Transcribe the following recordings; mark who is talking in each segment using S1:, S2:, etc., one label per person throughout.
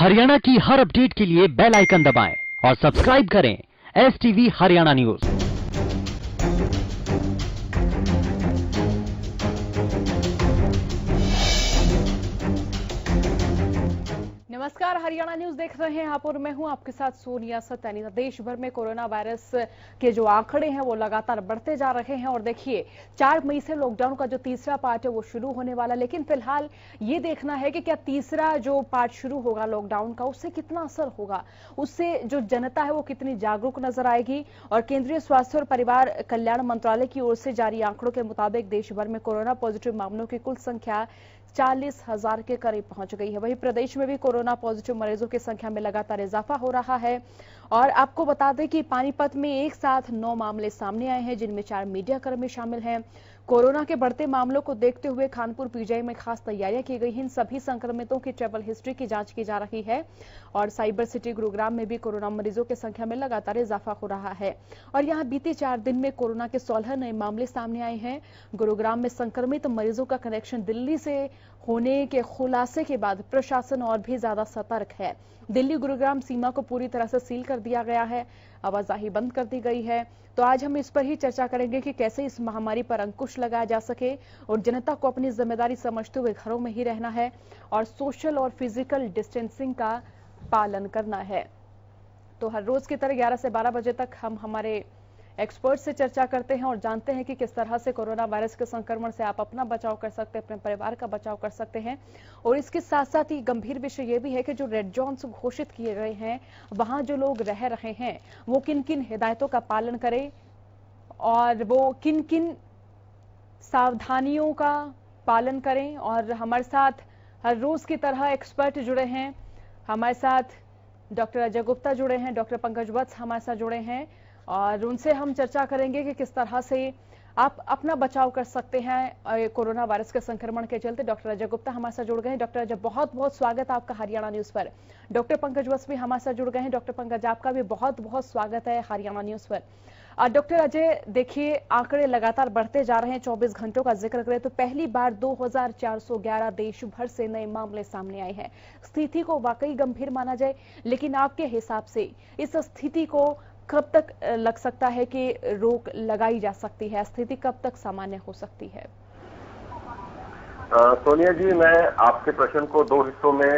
S1: हरियाणा की हर अपडेट के लिए बेल आइकन दबाएं और सब्सक्राइब करें STV हरियाणा न्यूज।
S2: नमस्कार, हरियाणा न्यूज देख रहे हैं आप और मैं हूं आपके साथ सोनिया सत्यानी। देश भर में कोरोना वायरस के जो आंकड़े हैं वो लगातार बढ़ते जा रहे हैं और देखिए 4 मई से लॉकडाउन का जो तीसरा पार्ट है वो शुरू होने वाला, लेकिन फिलहाल ये देखना है कि क्या तीसरा जो पार्ट शुरू होगा लॉकडाउन का उससे कितना असर होगा, उससे जो जनता है वो कितनी जागरूक नजर आएगी। और केंद्रीय स्वास्थ्य और परिवार कल्याण मंत्रालय की ओर से जारी आंकड़ों के मुताबिक देश भर में कोरोना पॉजिटिव मामलों की कुल संख्या 40,000 के करीब पहुंच गई है। वहीं प्रदेश में भी कोरोना पॉजिटिव मरीजों की संख्या में लगातार इजाफा हो रहा है। और आपको बता दें कि पानीपत में एक साथ 9 मामले सामने आए हैं, जिनमें 4 मीडियाकर्मी शामिल हैं। कोरोना के बढ़ते मामलों को देखते हुए खानपुर पीजीआई में खास तैयारियां की गई हैं। इन सभी संक्रमितों की ट्रैवल हिस्ट्री की जांच की जा रही है और साइबर सिटी गुरुग्राम में भी कोरोना मरीजों की संख्या में लगातार इजाफा हो रहा है। और यहां बीते 4 दिन में कोरोना के 16 नए मामले सामने आए हैं। गुरुग्राम में संक्रमित मरीजों का कनेक्शन दिल्ली से होने के खुलासे के बाद प्रशासन और भी ज्यादा सतर्क है। दिल्ली गुरुग्राम सीमा को पूरी तरह से सील कर दिया गया है, आवाजाही बंद कर दी गई है। तो आज हम इस पर ही चर्चा करेंगे कि कैसे इस महामारी पर अंकुश लगाया जा सके और जनता को अपनी जिम्मेदारी समझते हुए घरों में ही रहना है और सोशल और फिजिकल डिस्टेंसिंग का पालन करना है। तो हर रोज की तरह 11 से 12 बजे तक हम हमारे एक्सपर्ट से चर्चा करते हैं और जानते हैं कि किस तरह से कोरोना वायरस के संक्रमण से आप अपना बचाव कर सकते हैं, अपने परिवार का बचाव कर सकते हैं। और इसके साथ साथ ही गंभीर विषय ये भी है कि जो रेड जोन्स घोषित किए गए हैं वहां जो लोग रह रहे हैं वो किन किन हिदायतों का पालन करें और वो किन किन सावधानियों का पालन करें। और हमारे साथ हर रोज की तरह एक्सपर्ट जुड़े हैं। हमारे साथ डॉक्टर अजय गुप्ता जुड़े हैं, डॉक्टर पंकज वत्स हमारे साथ जुड़े हैं और उनसे हम चर्चा करेंगे कि किस तरह से आप अपना बचाव कर सकते हैं कोरोना वायरस के संक्रमण के चलते। डॉक्टर अजय गुप्ता हमारे साथ जुड़ गए हैं। डॉक्टर अजय, बहुत बहुत स्वागत है आपका हरियाणा न्यूज पर। डॉक्टर पंकज वत्स भी हमारे साथ जुड़ गए हैं। डॉक्टर पंकज, आपका भी बहुत बहुत स्वागत है हरियाणा न्यूज पर। डॉक्टर अजय, देखिए आंकड़े लगातार बढ़ते जा रहे हैं। 24 घंटों का जिक्र करें तो पहली बार 2411 देश भर से नए मामले सामने आए हैं। स्थिति को वाकई गंभीर माना जाए, लेकिन आपके हिसाब से इस स्थिति को कब तक लग सकता है कि रोक लगाई जा सकती है, स्थिति कब तक सामान्य हो सकती है?
S3: सोनिया जी, मैं आपके प्रश्न को 2 हिस्सों में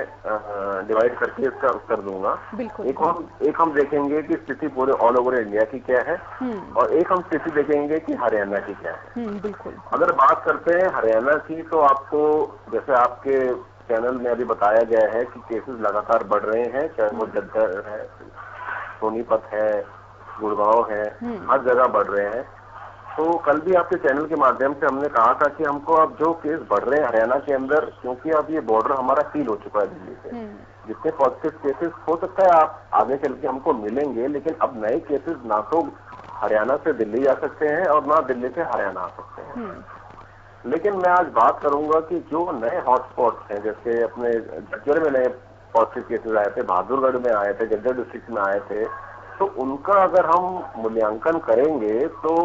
S3: डिवाइड करके इसका उत्तर दूंगा।
S2: बिल्कुल।
S3: एक हम देखेंगे कि स्थिति पूरे ऑल ओवर इंडिया की क्या है और एक हम स्थिति देखेंगे कि हरियाणा की क्या है।
S2: बिल्कुल।
S3: अगर बात करते हैं हरियाणा की, तो आपको जैसे आपके चैनल में अभी बताया गया है कि केसेस लगातार बढ़ रहे हैं, चाहे वो जद्दर है, सोनीपत है, गुड़गांव है, हर जगह बढ़ रहे हैं। तो कल भी आपके चैनल के माध्यम से हमने कहा था कि हमको अब जो केस बढ़ रहे हैं हरियाणा के अंदर, क्योंकि अब ये बॉर्डर हमारा सील हो चुका है दिल्ली से, जितने पॉजिटिव केसेस हो सकता है आप आगे चल के हमको मिलेंगे, लेकिन अब नए केसेस ना तो हरियाणा से दिल्ली आ सकते हैं और ना दिल्ली से हरियाणा आ सकते हैं। लेकिन मैं आज बात करूंगा कि जो नए हॉटस्पॉट्स हैं, जैसे अपने झज्जर में नए पॉजिटिव केसेस आए थे, बहादुरगढ़ में आए थे, झज्जर डिस्ट्रिक्ट में आए थे, तो उनका अगर हम मूल्यांकन करेंगे तो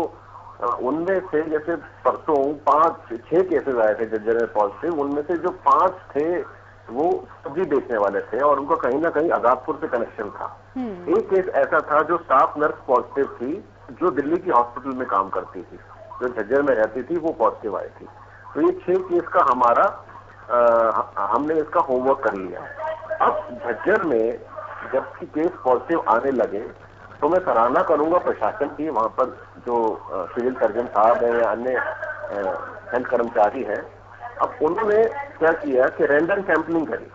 S3: उनमें से जैसे परसों 5-6 केसेस आए थे झज्जर में पॉजिटिव, उनमें से जो 5 थे वो सब्जी बेचने वाले थे और उनका कहीं ना कहीं आजादपुर से कनेक्शन था। एक केस ऐसा था जो स्टाफ नर्स पॉजिटिव थी, जो दिल्ली की हॉस्पिटल में काम करती थी, जो झज्जर में रहती थी, वो पॉजिटिव आई थी। तो ये 6 केस का हमारा हमने इसका होमवर्क कर लिया। अब झज्जर में जबकि केस पॉजिटिव आने लगे तो मैं सराहना करूंगा प्रशासन की, वहां पर जो सिविल सर्जन साहब हैं या अन्य हेल्थ कर्मचारी हैं। अब उन्होंने क्या किया कि रैंडम सैंपलिंग करी।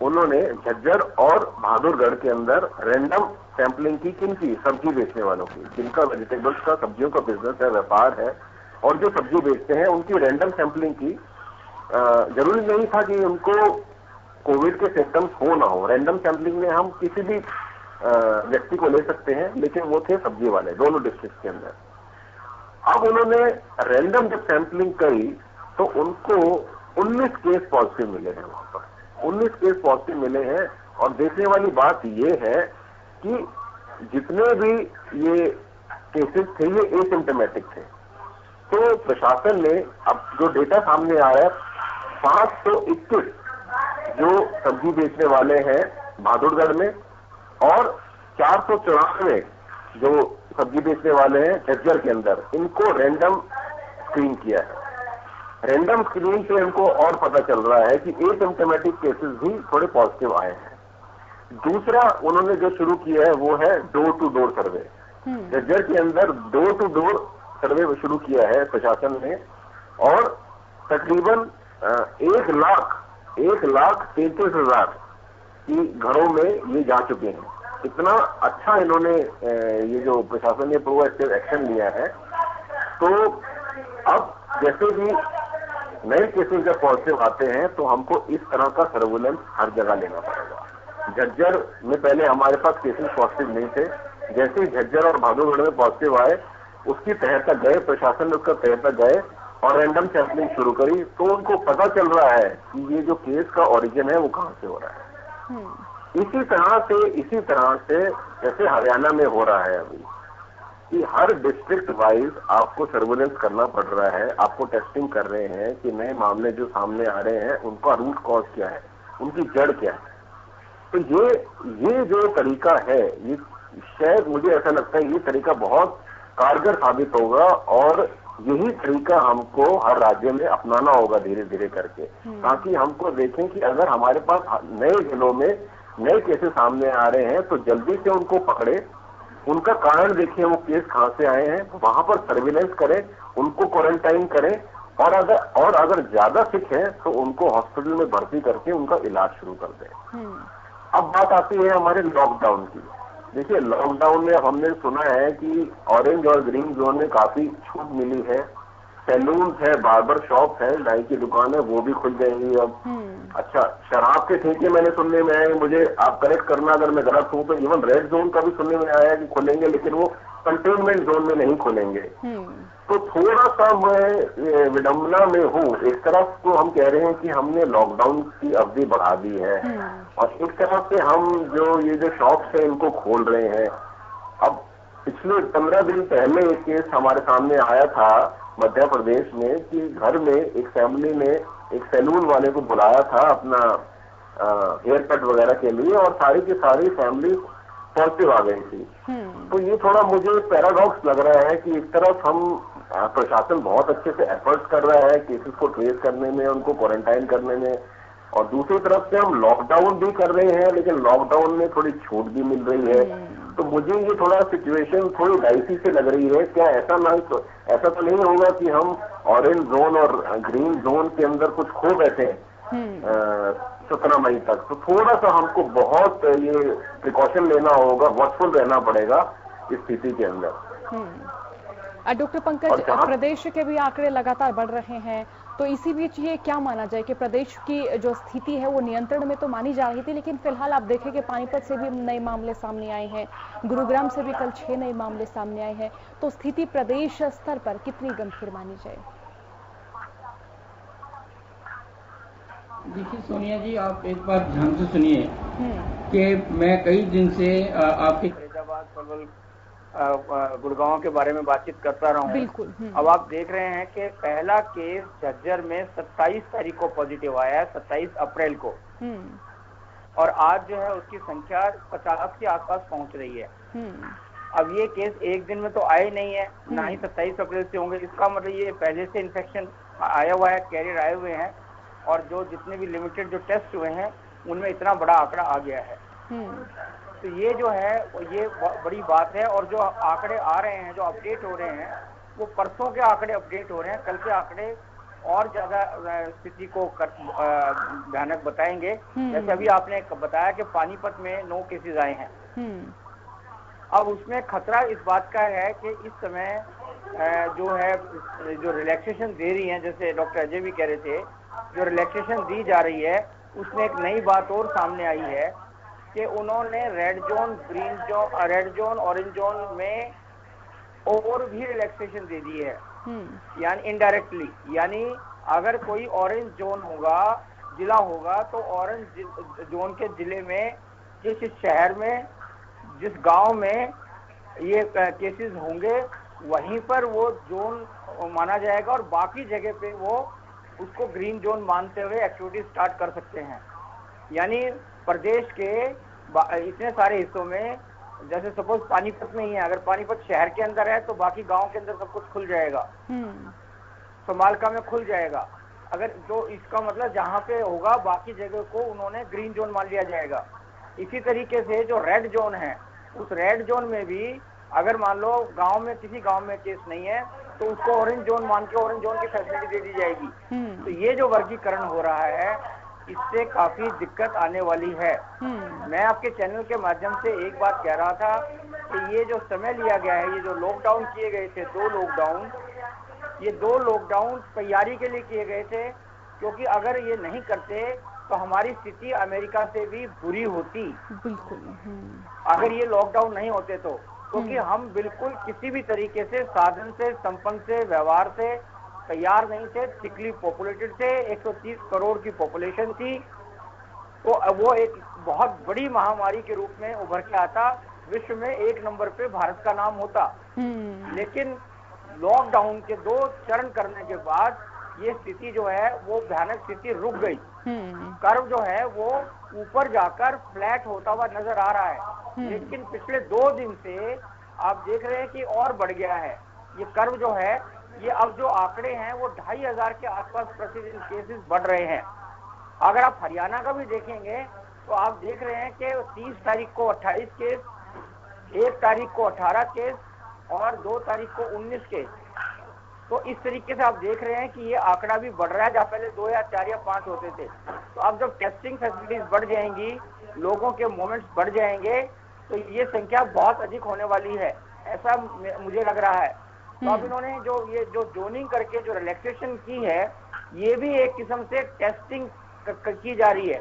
S3: उन्होंने झज्जर और बहादुरगढ़ के अंदर रैंडम सैंपलिंग की, किनकी? सब्जी बेचने वालों की, जिनका वेजिटेबल्स का, सब्जियों का बिजनेस है, व्यापार है, और जो सब्जी बेचते हैं उनकी रैंडम सैंपलिंग की। जरूरी नहीं था कि उनको कोविड के सिम्टम्स हो ना हो। रैंडम सैंपलिंग में हम किसी भी व्यक्ति को ले सकते हैं, लेकिन वो थे सब्जी वाले, दोनों डिस्ट्रिक्ट के अंदर। अब उन्होंने रैंडम जब सैंपलिंग करी तो उनको 19 केस पॉजिटिव मिले हैं। वहां पर 19 केस पॉजिटिव मिले हैं। और देखने वाली बात ये है कि जितने भी ये केसेस थे ये एसिम्टोमेटिक थे। तो प्रशासन ने अब जो डेटा सामने आया, 521 जो सब्जी बेचने वाले हैं बहादुरगढ़ में, और 494 जो सब्जी बेचने वाले हैं झज्जर के अंदर, इनको रैंडम स्क्रीन किया है। रैंडम स्क्रीन से इनको और पता चल रहा है कि एसिम्प्टोमेटिक केसेस भी थोड़े पॉजिटिव आए हैं। दूसरा उन्होंने जो शुरू किया है वो है door to door survey. Jhajjar के अंदर डोर टू डोर सर्वे शुरू किया है प्रशासन ने, और तकरीबन 1,33,000 की घरों में ये जा चुके हैं। इतना अच्छा इन्होंने ये जो प्रशासन ने प्रोएक्टिव एक्शन लिया है। तो अब जैसे भी नए केसेस जब पॉजिटिव आते हैं तो हमको इस तरह का सर्वेलेंस हर जगह लेना पड़ेगा। झज्जर में पहले हमारे पास केसेस पॉजिटिव नहीं थे, जैसे ही झज्जर और बहादुरगढ़ में पॉजिटिव आए उसकी तह तक गए, प्रशासन ने उसका तह तक गए और रैंडम सैंपलिंग शुरू करी, तो उनको पता चल रहा है कि ये जो केस का ओरिजिन है वो कहां से हो रहा है। इसी तरह से जैसे हरियाणा में हो रहा है अभी कि हर डिस्ट्रिक्ट वाइज आपको सर्वेलेंस करना पड़ रहा है, आपको टेस्टिंग कर रहे हैं कि नए मामले जो सामने आ रहे हैं उनका रूट कॉज क्या है, उनकी जड़ क्या है। तो ये जो तरीका है, ये शायद मुझे ऐसा लगता है ये तरीका बहुत कारगर साबित होगा, और यही तरीका हमको हर राज्य में अपनाना होगा धीरे धीरे करके, ताकि हमको देखें कि अगर हमारे पास नए जिलों में नए केसेस सामने आ रहे हैं तो जल्दी से उनको पकड़े, उनका कारण देखें, वो केस कहां से आए हैं, वहां पर सर्विलेंस करें, उनको क्वारंटाइन करें, और अगर ज्यादा सिक है तो उनको हॉस्पिटल में भर्ती करके उनका इलाज शुरू कर दें। अब बात आती है हमारे लॉकडाउन की। देखिए, लॉकडाउन में अब हमने सुना है कि ऑरेंज और ग्रीन जोन में काफी छूट मिली है। सैलून है, बार्बर शॉप है, नाई की दुकान है, वो भी खुल जाएंगी अब। अच्छा, शराब के ठेके मैंने सुनने में आया, मुझे आप करेक्ट करना अगर मैं गलत हूं, तो इवन रेड जोन का भी सुनने में आया कि खुलेंगे, लेकिन वो कंटेनमेंट जोन में नहीं खुलेंगे। तो थोड़ा सा मैं विडंबना में हूँ। एक तरफ तो हम कह रहे हैं कि हमने लॉकडाउन की अवधि बढ़ा दी है, और एक तरफ से हम ये जो शॉप्स है इनको खोल रहे हैं। अब पिछले 15 दिन पहले एक केस हमारे सामने आया था मध्य प्रदेश में कि घर में एक फैमिली ने एक सैलून वाले को बुलाया था अपना हेयर कट वगैरह के लिए, और सारी की सारी फैमिली पॉजिटिव आ गई थी। तो ये थोड़ा मुझे पैराडॉक्स लग रहा है कि एक तरफ हम प्रशासन बहुत अच्छे से एफर्ट्स कर रहा है केसेस को ट्रेस करने में, उनको क्वारंटाइन करने में, और दूसरी तरफ से हम लॉकडाउन भी कर रहे हैं, लेकिन लॉकडाउन में थोड़ी छूट भी मिल रही है। तो मुझे ये थोड़ा सिचुएशन थोड़ी डाइसी से लग रही है। क्या ऐसा तो नहीं होगा कि हम ऑरेंज जोन और ग्रीन जोन के अंदर कुछ खो बैठे 17 मई तक? तो थोड़ा सा हमको बहुत ये प्रिकॉशन लेना होगा, वॉचफुल रहना पड़ेगा इस स्थिति के अंदर।
S2: डॉक्टर पंकज, प्रदेश के भी आंकड़े लगातार बढ़ रहे हैं, तो इसी बीच ये क्या माना जाए कि प्रदेश की जो स्थिति है वो नियंत्रण में तो मानी जा रही थी, लेकिन फिलहाल आप देखें कि पानीपत से भी नए मामले सामने आए हैं, गुरुग्राम से भी कल 6 नए मामले सामने आए हैं, तो स्थिति प्रदेश स्तर पर कितनी गंभीर मानी जाए?
S4: देखिए सोनिया जी, आप एक बार ध्यान से सुनिए कि मैं कई दिन से आपके फरीदाबाद, पलवल, गुड़गांव के बारे में बातचीत करता रहा हूँ।
S2: बिल्कुल।
S4: अब आप देख रहे हैं कि पहला केस झज्जर में 27 तारीख को पॉजिटिव आया है, 27 अप्रैल को, और आज जो है उसकी संख्या 50 के आसपास पहुंच रही है। अब ये केस एक दिन में तो आए नहीं है, ना ही 27 अप्रैल से होंगे। इसका मतलब ये पहले से इन्फेक्शन आया हुआ है, कैरियर आए हुए हैं, और जो जितने भी लिमिटेड जो टेस्ट हुए हैं उनमें इतना बड़ा आंकड़ा आ गया है। तो ये जो है ये बड़ी बात है। और जो आंकड़े आ रहे हैं, जो अपडेट हो रहे हैं, वो परसों के आंकड़े अपडेट हो रहे हैं। कल के आंकड़े और ज्यादा स्थिति को भयानक बताएंगे। जैसे अभी आपने बताया कि पानीपत में 9 केसेस आए हैं। अब उसमें खतरा इस बात का है कि इस समय जो रिलैक्सेशन दे रही है, जैसे डॉक्टर अजय भी कह रहे थे, जो रिलैक्सेशन दी जा रही है उसमें एक नई बात और सामने आई है कि उन्होंने red zone, green zone, red zone, orange zone में और भी रिलैक्सेशन दे दी है, यानी इनडायरेक्टली। यानी अगर कोई ऑरेंज जोन होगा, जिला होगा, तो ऑरेंज जोन के जिले में, जिस शहर में, जिस गांव में ये केसेस होंगे, वहीं पर वो जोन माना जाएगा, और बाकी जगह पे वो उसको ग्रीन जोन मानते हुए एक्टिविटी स्टार्ट कर सकते हैं। यानी प्रदेश के इतने सारे हिस्सों में, जैसे सपोज पानीपत में ही है, अगर पानीपत शहर के अंदर है तो बाकी गांव के अंदर सब कुछ खुल जाएगा, समालका में खुल जाएगा। अगर तो इसका मतलब जहां पे होगा बाकी जगह को उन्होंने ग्रीन जोन मान लिया जाएगा। इसी तरीके से जो रेड जोन है, उस रेड जोन में भी अगर मान लो गांव में किसी गांव में केस नहीं है तो उसको ऑरेंज जोन मान के ऑरेंज जोन की फैसिलिटी दे दी जाएगी। तो ये जो वर्गीकरण हो रहा है, इससे काफी दिक्कत आने वाली है। मैं आपके चैनल के माध्यम से एक बात कह रहा था कि ये जो समय लिया गया है, ये जो लॉकडाउन किए गए थे, 2 लॉकडाउन, ये 2 लॉकडाउन तैयारी के लिए किए गए थे, क्योंकि अगर ये नहीं करते तो हमारी स्थिति अमेरिका से भी बुरी होती।
S2: बिल्कुल।
S4: अगर ये लॉकडाउन नहीं होते तो, क्योंकि हम बिल्कुल किसी भी तरीके से साधन से, संपन्न से, व्यवहार से तैयार नहीं थे। थिकली पॉपुलेटेड थे, 130 करोड़ की पॉपुलेशन थी, तो वो एक बहुत बड़ी महामारी के रूप में उभर के आता, विश्व में 1 नंबर पे भारत का नाम होता। लेकिन लॉकडाउन के 2 चरण करने के बाद ये स्थिति जो है वो भयानक स्थिति रुक गई। कर्व जो है वो ऊपर जाकर फ्लैट होता हुआ नजर आ रहा है, लेकिन पिछले 2 दिन से आप देख रहे हैं कि और बढ़ गया है ये कर्व जो है। ये अब जो आंकड़े हैं वो 2500 के आसपास प्रतिदिन केसेस बढ़ रहे हैं। अगर आप हरियाणा का भी देखेंगे तो आप देख रहे हैं कि 30 तारीख को 28 केस, 1 तारीख को 18 केस और 2 तारीख को 19 केस। तो इस तरीके से आप देख रहे हैं कि ये आंकड़ा भी बढ़ रहा है, जहाँ पहले 2 या 4 या 5 होते थे। तो अब जब टेस्टिंग फैसिलिटीज बढ़ जाएंगी, लोगों के मोमेंट्स बढ़ जाएंगे, तो ये संख्या बहुत अधिक होने वाली है, ऐसा मुझे लग रहा है। तो अब इन्होंने जो जोनिंग करके जो रिलैक्सेशन की है, ये भी एक किस्म से टेस्टिंग की जा रही है,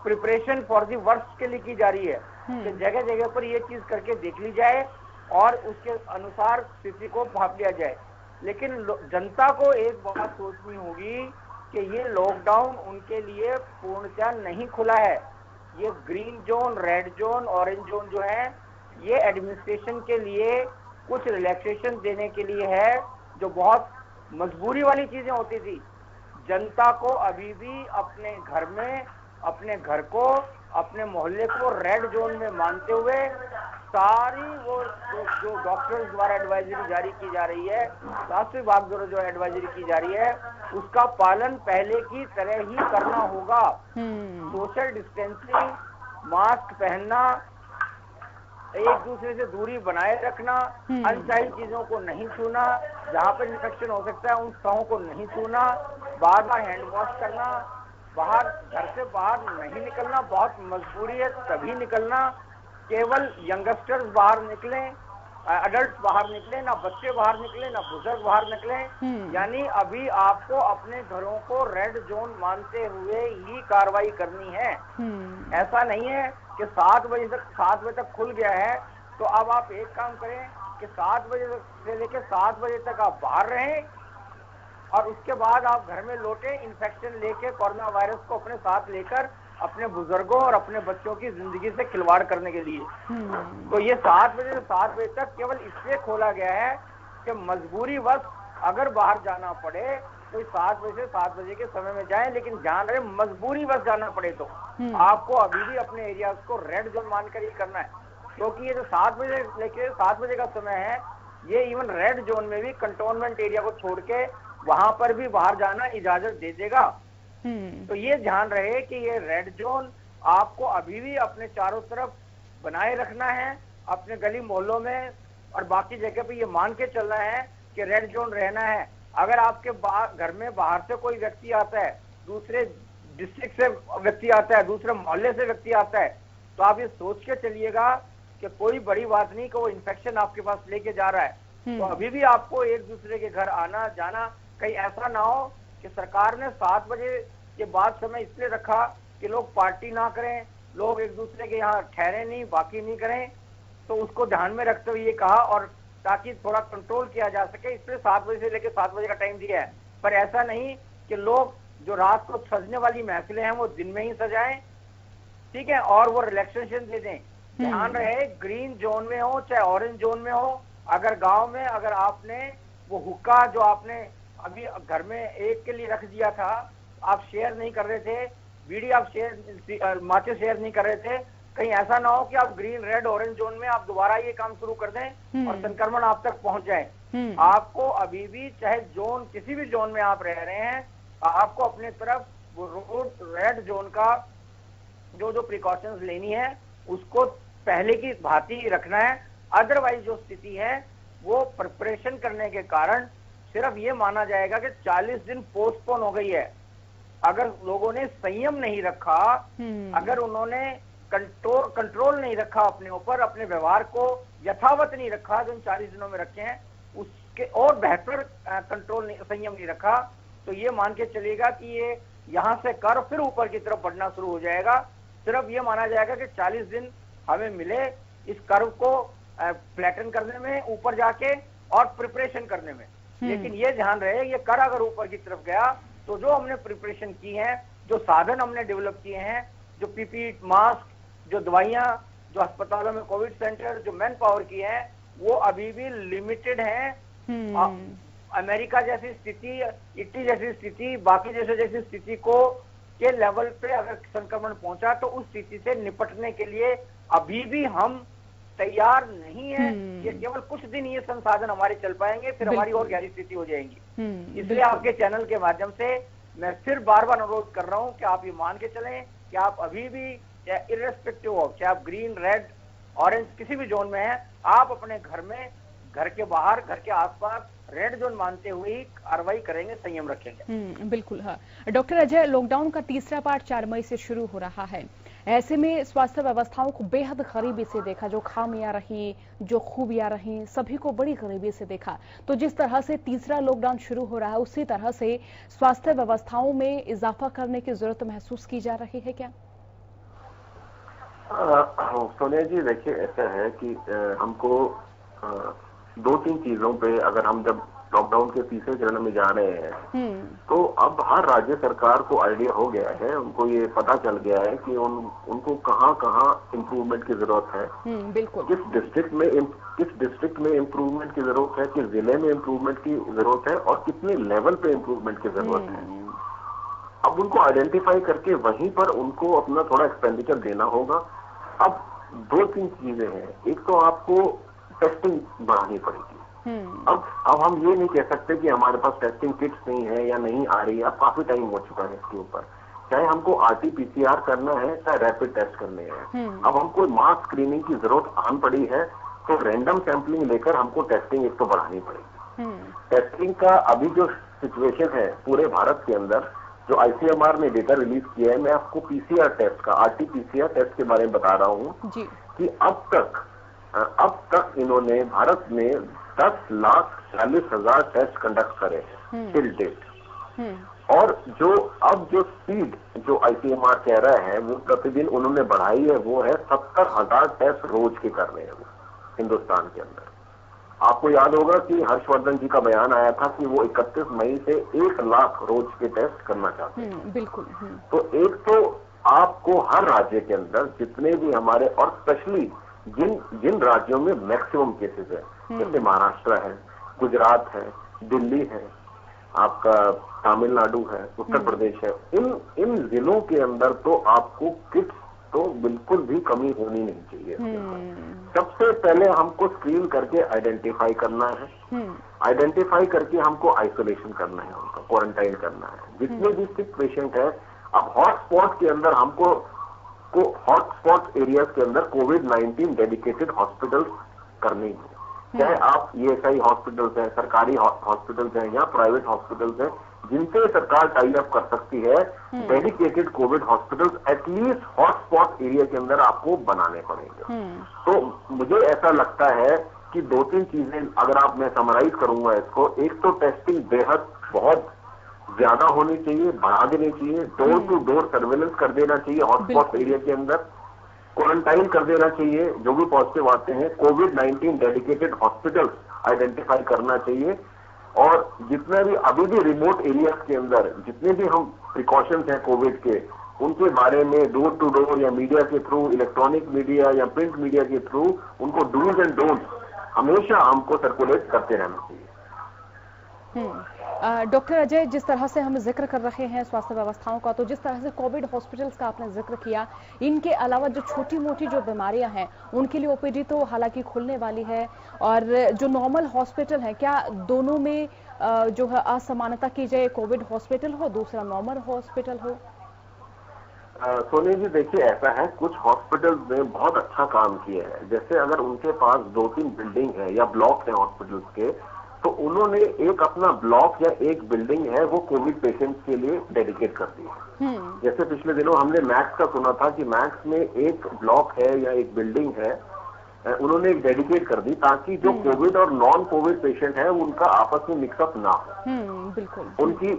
S4: प्रिपरेशन फॉर दी वर्स्ट के लिए की जा रही है। तो जगह जगह पर ये चीज करके देख ली जाए और उसके अनुसार स्थिति को भाप लिया जाए। लेकिन जनता को एक बात सोचनी होगी कि ये लॉकडाउन उनके लिए पूर्णतः नहीं खुला है। ये green zone, red zone, orange zone जो है, ये एडमिनिस्ट्रेशन के लिए कुछ रिलैक्सेशन देने के लिए है, जो बहुत मजबूरी वाली चीजें होती थी। जनता को अभी भी अपने घर में, अपने घर को, अपने मोहल्ले को रेड जोन में मानते हुए सारी वो जो डॉक्टर्स द्वारा एडवाइजरी जारी की जा रही है, स्वास्थ्य विभाग द्वारा जो एडवाइजरी की जा रही है, उसका पालन पहले की तरह ही करना होगा। सोशल डिस्टेंसिंग, मास्क पहनना, एक दूसरे से दूरी बनाए रखना, अनचाही चीजों को नहीं छूना, जहाँ पर इन्फेक्शन हो सकता है उन स्थानों को नहीं छूना, बार बार हैंड वॉश करना, बाहर घर से बाहर नहीं निकलना, बहुत मजबूरी है तभी निकलना, केवल यंगस्टर्स बाहर निकलें, अडल्ट बाहर निकले, ना बच्चे बाहर निकले, ना बुजुर्ग बाहर निकले। यानी अभी आपको अपने घरों को रेड जोन मानते हुए ही कार्रवाई करनी है। ऐसा नहीं है कि 7 बजे तक खुल गया है तो अब आप एक काम करें कि 7 बजे से लेकर 7 बजे तक आप बाहर रहें और उसके बाद आप घर में लौटे, इन्फेक्शन लेके, कोरोना वायरस को अपने साथ लेकर अपने बुजुर्गों और अपने बच्चों की जिंदगी से खिलवाड़ करने के लिए। तो ये 7 बजे से 7 बजे तक केवल इसलिए खोला गया है कि मजबूरीवश अगर बाहर जाना पड़े तो 7 बजे से 7 बजे के समय में जाएं, लेकिन जान रहे मजबूरीवश जाना पड़े तो आपको अभी भी अपने एरियाज को रेड जोन मानकर ही करना है। क्योंकि ये जो 7 बजे लेके 7 बजे का समय है, ये इवन रेड जोन में भी कंटोनमेंट एरिया को छोड़ के वहां पर भी बाहर जाना इजाजत दे देगा। तो ये ध्यान रहे कि ये रेड जोन आपको अभी भी अपने चारों तरफ बनाए रखना है, अपने गली मोहल्लों में और बाकी जगह पे ये मान के चलना है कि रेड जोन रहना है। अगर आपके घर में बाहर से कोई व्यक्ति आता है, दूसरे डिस्ट्रिक्ट से व्यक्ति आता है, दूसरे मोहल्ले से व्यक्ति आता है, तो आप ये सोच के चलिएगा कि कोई बड़ी बात नहीं कि वो इन्फेक्शन आपके पास लेके जा रहा है। तो अभी भी आपको एक दूसरे के घर आना जाना, कहीं ऐसा ना हो कि सरकार ने 7 बजे के बाद समय इसलिए रखा कि लोग पार्टी ना करें, लोग एक दूसरे के यहाँ ठहरे नहीं, बाकी नहीं करें, तो उसको ध्यान में रखते हुए ये कहा और ताकि थोड़ा कंट्रोल किया जा सके, इसलिए 7 बजे से लेकर 7 बजे का टाइम दिया है। पर ऐसा नहीं कि लोग जो रात को सजने वाली महफिलें हैं वो दिन में ही सजाएं, ठीक है, और वो रिलैक्सेशन दे दें। ध्यान रहे ग्रीन जोन में हो चाहे ऑरेंज जोन में हो, अगर गांव में अगर आपने वो हुक्का जो आपने अभी घर में एक के लिए रख दिया था, आप शेयर नहीं कर रहे थे, बीड़ी आप शेयर माचिस शेयर नहीं कर रहे थे, कहीं ऐसा ना हो कि आप ग्रीन रेड ऑरेंज जोन में आप दोबारा ये काम शुरू कर दें और संक्रमण आप तक पहुंच जाए। आपको अभी भी चाहे जोन किसी भी जोन में आप रह रहे हैं, आपको अपने तरफ रेड जोन का जो प्रिकॉशंस लेनी है उसको पहले की भांति रखना है। अदरवाइज जो स्थिति है वो प्रिपरेशन करने के कारण सिर्फ ये माना जाएगा कि 40 दिन पोस्टपोन हो गई है। अगर लोगों ने संयम नहीं रखा, अगर उन्होंने कंट्रोल नहीं रखा अपने ऊपर, अपने व्यवहार को यथावत नहीं रखा जो इन 40 दिनों में रखे हैं, उसके और बेहतर संयम नहीं रखा, तो ये मान के चलेगा कि ये यहां से कर्व फिर ऊपर की तरफ बढ़ना शुरू हो जाएगा। सिर्फ ये माना जाएगा कि 40 दिन हमें मिले इस कर्व को फ्लैटन करने में, ऊपर जाके और प्रिपरेशन करने में। लेकिन ये ध्यान रहे, ये कर्व अगर ऊपर की तरफ गया तो जो हमने प्रिपरेशन की है, जो साधन हमने डेवलप किए हैं, जो पीपीई मास्क, जो दवाइयां, जो अस्पतालों में कोविड सेंटर, जो मैन पावर की है, वो अभी भी लिमिटेड है। अमेरिका जैसी स्थिति, इटली जैसी स्थिति, बाकी देशों जैसी स्थिति को के लेवल पे अगर संक्रमण पहुंचा तो उस स्थिति से निपटने के लिए अभी भी हम तैयार नहीं है। ये केवल कुछ दिन ये संसाधन हमारे चल पाएंगे, फिर हमारी और गहरी स्थिति हो जाएंगी। इसलिए आपके चैनल के माध्यम से मैं फिर बार बार अनुरोध कर रहा हूं कि आप ये मान के चलें कि आप अभी भी इर्रेस्पेक्टिव ऑफ, चाहे आप ग्रीन रेड ऑरेंज किसी भी जोन में है, आप अपने घर में, घर के बाहर, घर के आसपास रेड जोन मानते हुए ही कार्रवाई करेंगे, संयम रखेंगे।
S2: बिल्कुल। हाँ डॉक्टर अजय, लॉकडाउन का तीसरा पार्ट 4 मई से शुरू हो रहा है। ऐसे में स्वास्थ्य व्यवस्थाओं को बेहद गरीबी से देखा, जो खामियां रही, जो खूबियां रही, सभी को बड़ी गरीबी से देखा। तो जिस तरह से तीसरा लॉकडाउन शुरू हो रहा है, उसी तरह से स्वास्थ्य व्यवस्थाओं में इजाफा करने की जरूरत महसूस की जा रही है क्या?
S3: सोनिया जी, देखिए ऐसा है कि हमको 2-3 चीजों पे, अगर हम जब लॉकडाउन के तीसरे चरण में जा रहे हैं तो अब हर राज्य सरकार को आइडिया हो गया है, उनको ये पता चल गया है कि उनको कहाँ इम्प्रूवमेंट की जरूरत है,
S2: बिल्कुल
S3: किस डिस्ट्रिक्ट में इम्प्रूवमेंट की जरूरत है, किस जिले में इम्प्रूवमेंट की जरूरत है और कितने लेवल पे इम्प्रूवमेंट की जरूरत है। अब उनको आइडेंटिफाई करके वहीं पर उनको अपना थोड़ा एक्सपेंडिचर देना होगा। अब 2-3 चीजें हैं। एक तो आपको टेस्टिंग बढ़ानी पड़ेगी। अब हम ये नहीं कह सकते कि हमारे पास टेस्टिंग किट्स नहीं है या नहीं आ रही है। अब काफी टाइम हो चुका है इसके ऊपर, चाहे हमको RT-PCR करना है, चाहे रैपिड टेस्ट करने हैं। अब हमको मास स्क्रीनिंग की जरूरत आन पड़ी है, तो रैंडम सैंपलिंग लेकर हमको टेस्टिंग एक तो बढ़ानी पड़ेगी। टेस्टिंग का अभी जो सिचुएशन है पूरे भारत के अंदर, जो ICMR ने डेटा रिलीज किया है, मैं आपको PCR टेस्ट का, RT-PCR टेस्ट के बारे में बता रहा हूँ कि अब तक इन्होंने भारत में 10,40,000 टेस्ट कंडक्ट करे टिल डेट। और जो स्पीड जो ICMR कह रहा है वो प्रतिदिन उन्होंने बढ़ाई है, वो है 70,000 टेस्ट रोज के कर रहे हैं वो हिंदुस्तान के अंदर। आपको याद होगा कि हर्षवर्धन जी का बयान आया था कि वो 31 मई से 1 लाख रोज के टेस्ट करना चाहते हैं।
S2: बिल्कुल।
S3: तो एक तो आपको हर राज्य के अंदर जितने भी हमारे, और स्पेशली जिन राज्यों में मैक्सिमम केसेस है, जैसे महाराष्ट्र है, गुजरात है, दिल्ली है, आपका तमिलनाडु है, उत्तर प्रदेश है, इन जिलों के अंदर तो आपको किट्स तो बिल्कुल भी कमी होनी नहीं चाहिए। सबसे पहले हमको स्क्रीन करके आइडेंटिफाई करना है, आइडेंटिफाई करके हमको आइसोलेशन करना है, उनका क्वारंटाइन करना है जितने भी सिक पेशेंट है। अब हॉटस्पॉट के अंदर हमको हॉटस्पॉट एरियाज के अंदर कोविड-19 डेडिकेटेड हॉस्पिटल करने हैं, चाहे आप ESI हॉस्पिटल्स हैं, सरकारी हॉस्पिटल्स हैं या प्राइवेट हॉस्पिटल्स हैं, जिनसे सरकार टाई अप कर सकती है। Dedicated Covid hospitals at least hotspot area के अंदर आपको बनाने पड़ेंगे। तो मुझे ऐसा लगता है कि 2-3 चीजें अगर मैं समराइज करूंगा इसको, एक तो टेस्टिंग बेहद बहुत ज्यादा होनी चाहिए, बढ़ा देनी चाहिए, डोर टू डोर सर्वेलेंस कर देना चाहिए हॉटस्पॉट एरिया के अंदर, क्वारंटाइन कर देना चाहिए जो भी पॉजिटिव आते हैं, कोविड-19 डेडिकेटेड हॉस्पिटल्स आइडेंटिफाई करना चाहिए, और जितने भी अभी भी रिमोट एरियाज के अंदर जितने भी हम प्रिकॉशंस हैं कोविड के, उनके बारे में डोर टू डोर या मीडिया के थ्रू, इलेक्ट्रॉनिक मीडिया या प्रिंट मीडिया के थ्रू उनको डूज एंड डोंट्स हमेशा हमको सर्कुलेट करते रहना चाहिए।
S2: डॉक्टर अजय, जिस तरह से हम जिक्र कर रहे हैं स्वास्थ्य व्यवस्थाओं का, तो जिस तरह से कोविड हॉस्पिटल्स का आपने जिक्र किया, इनके अलावा जो छोटी मोटी जो बीमारियां हैं उनके लिए ओपीडी तो हालांकि खुलने वाली है, और जो नॉर्मल हॉस्पिटल है, क्या दोनों में जो है असमानता की जाए, कोविड हॉस्पिटल हो दूसरा नॉर्मल हॉस्पिटल हो?
S3: सोनी जी देखिए, ऐसा है कुछ हॉस्पिटल्स ने बहुत अच्छा काम किया है। जैसे अगर उनके पास 2-3 बिल्डिंग है या ब्लॉक है हॉस्पिटल्स के, तो उन्होंने एक अपना ब्लॉक या एक बिल्डिंग है वो कोविड पेशेंट्स के लिए डेडिकेट कर दी है। जैसे पिछले दिनों हमने मैक्स का सुना था कि मैक्स में एक ब्लॉक है या एक बिल्डिंग है, उन्होंने एक डेडिकेट कर दी ताकि जो कोविड और नॉन कोविड पेशेंट है उनका आपस में मिक्सअप ना हो।
S2: बिल्कुल
S3: उनकी,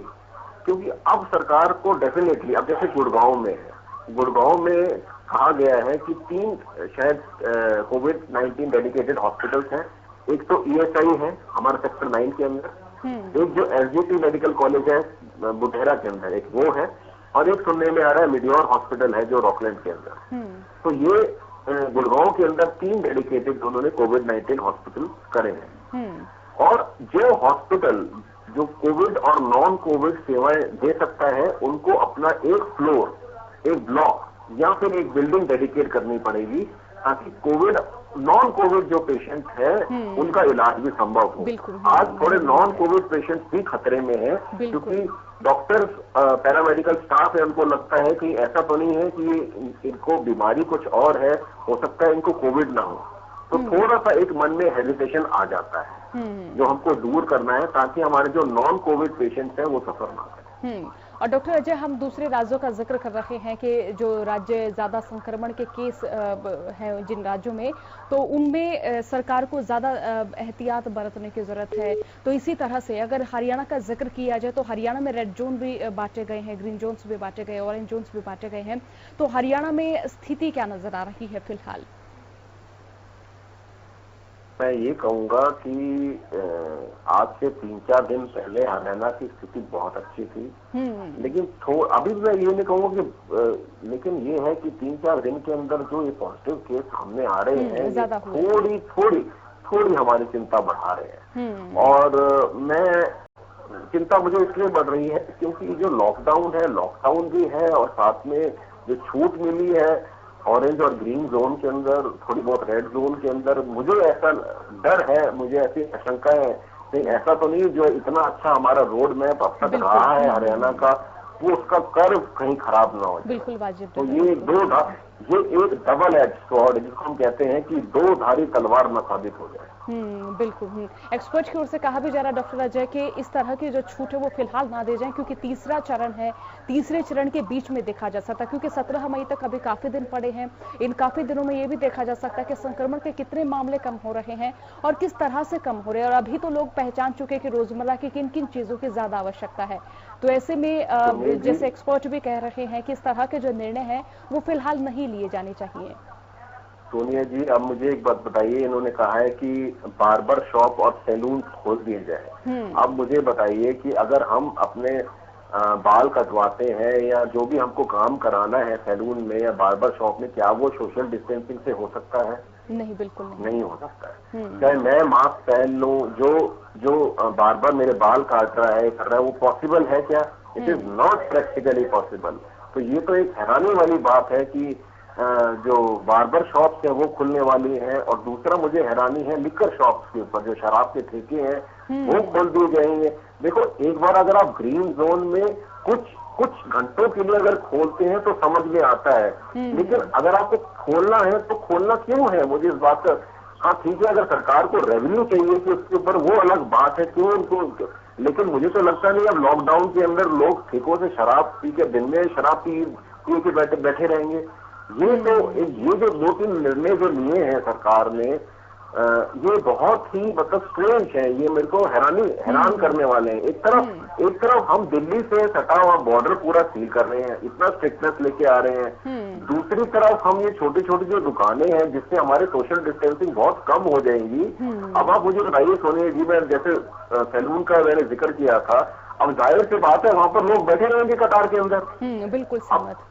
S3: क्योंकि अब सरकार को डेफिनेटली, अब जैसे गुड़गांव में है, गुड़गांव में कहा गया है कि 3 शायद कोविड-19 डेडिकेटेड हॉस्पिटल्स हैं। एक तो ईएसआई है हमारे सेक्टर 9 के अंदर, एक जो एसजीटी मेडिकल कॉलेज है बुटेरा के अंदर, एक वो है, और एक सुनने में आ रहा है मिडियोर हॉस्पिटल है जो रॉकलैंड के अंदर। तो ये गुड़गांव के अंदर 3 डेडिकेटेड उन्होंने कोविड-19 हॉस्पिटल करे हैं। और जो हॉस्पिटल जो कोविड और नॉन कोविड सेवाएं दे सकता है, उनको अपना एक फ्लोर, एक ब्लॉक या फिर एक बिल्डिंग डेडिकेट करनी पड़ेगी ताकि कोविड नॉन कोविड जो पेशेंट है उनका इलाज भी संभव हो। आज थोड़े नॉन कोविड पेशेंट भी खतरे में है, क्योंकि डॉक्टर्स, पैरामेडिकल स्टाफ है, उनको लगता है कि ऐसा तो नहीं है कि इनको बीमारी कुछ और है, हो सकता है इनको कोविड ना हो। तो थोड़ा सा एक मन में हेजिटेशन आ जाता है जो हमको दूर करना है ताकि हमारे जो नॉन कोविड पेशेंट्स हैं वो सफर ना करें।
S2: और डॉक्टर अजय, हम दूसरे राज्यों का जिक्र कर रहे हैं कि जो राज्य ज्यादा संक्रमण के केस हैं जिन राज्यों में, तो उनमें सरकार को ज्यादा एहतियात बरतने की जरूरत है। तो इसी तरह से अगर हरियाणा का जिक्र किया जाए तो हरियाणा में रेड जोन भी बांटे गए हैं, ग्रीन जोन्स भी बांटे गए, ऑरेंज जोन्स भी बांटे गए हैं। तो हरियाणा में स्थिति क्या नजर आ रही है फिलहाल?
S3: मैं ये कहूंगा कि आज से 3-4 दिन पहले हरियाणा की स्थिति बहुत अच्छी थी, लेकिन अभी मैं ये नहीं कहूंगा कि, लेकिन ये है कि 3-4 दिन के अंदर जो ये पॉजिटिव केस सामने आ रहे हैं थोड़ी हमारी चिंता बढ़ा रहे हैं। और चिंता मुझे इसलिए बढ़ रही है क्योंकि जो लॉकडाउन है, लॉकडाउन भी है, और साथ में जो छूट मिली है ऑरेंज और ग्रीन जोन के अंदर, थोड़ी बहुत रेड जोन के अंदर, मुझे ऐसा डर है, मुझे ऐसी आशंका है कि ऐसा तो नहीं जो इतना अच्छा हमारा रोड मैप अब तक रहा है हरियाणा का, वो उसका कर्व कहीं खराब ना हो जाए।
S2: बिल्कुल वाजिब।
S3: तो ये एक डबल एज स्वॉर्ड जिसको हम कहते हैं कि 2 धारी तलवार न साबित हो जाए।
S2: बिल्कुल। एक्सपर्ट की ओर से कहा भी जा रहा है डॉक्टर अजय कि इस तरह की जो छूट है वो फिलहाल ना दे जाए, क्योंकि तीसरा चरण है, तीसरे चरण के बीच में देखा जा सकता है, क्योंकि 17 मई तक अभी काफी दिन पड़े हैं। इन काफी दिनों में ये भी देखा जा सकता है कि संक्रमण के कितने मामले कम हो रहे हैं और किस तरह से कम हो रहे हैं, और अभी तो लोग पहचान चुके हैं कि रोजमर्रा की किन किन चीजों की ज्यादा आवश्यकता है। तो ऐसे में जैसे एक्सपर्ट भी कह रहे हैं कि इस तरह के जो निर्णय हैं वो फिलहाल नहीं लिए जाने चाहिए।
S3: सोनिया जी, अब मुझे एक बात बताइए, इन्होंने कहा है कि बार्बर शॉप और सैलून खोल दिए जाए। अब मुझे बताइए कि अगर हम अपने बाल कटवाते हैं या जो भी हमको काम कराना है सैलून में या बार्बर शॉप में, क्या वो सोशल डिस्टेंसिंग से हो सकता है?
S2: नहीं, बिल्कुल
S3: नहीं हो सकता है। चाहे मैं मास्क पहन लूं, जो बार्बर मेरे बाल काट रहा है, कर रहा है, वो पॉसिबल है क्या? It is not practically possible. तो ये तो एक हैरानी वाली बात है कि जो बार्बर शॉप्स है वो खुलने वाली है, और दूसरा मुझे हैरानी है लिकर शॉप्स के ऊपर, जो शराब के ठेके हैं वो खोल दिए जाएंगे। देखो, एक बार अगर आप ग्रीन जोन में कुछ घंटों के लिए अगर खोलते हैं तो समझ में आता है, लेकिन अगर आपको खोलना है तो खोलना क्यों है? मुझे इस बात का, हाँ ठीक है, अगर सरकार को रेवेन्यू चाहिए कि उसके ऊपर, वो अलग बात है, क्यों उनको, लेकिन मुझे तो लगता नहीं अब लॉकडाउन के अंदर लोग ठेकों से शराब पी के, दिन में शराब पी के बैठे रहेंगे। ये जो 2-3 निर्णय जो लिए हैं सरकार ने, ये बहुत ही मतलब स्ट्रेंज है, ये मेरे को हैरान करने वाले हैं। एक तरफ हम दिल्ली से सटा हुआ बॉर्डर पूरा सील कर रहे हैं, इतना स्ट्रिक्टनेस लेके आ रहे हैं, दूसरी तरफ हम ये छोटी छोटी जो दुकानें हैं जिससे हमारे सोशल डिस्टेंसिंग बहुत कम हो जाएंगी। अब आप मुझे बताइए सोनिया जी, मैं जैसे सैलून का मैंने जिक्र किया था, अब जाहिर सी बात है वहां पर लोग बैठे रहेंगे कतार के अंदर।
S2: बिल्कुल सहमत।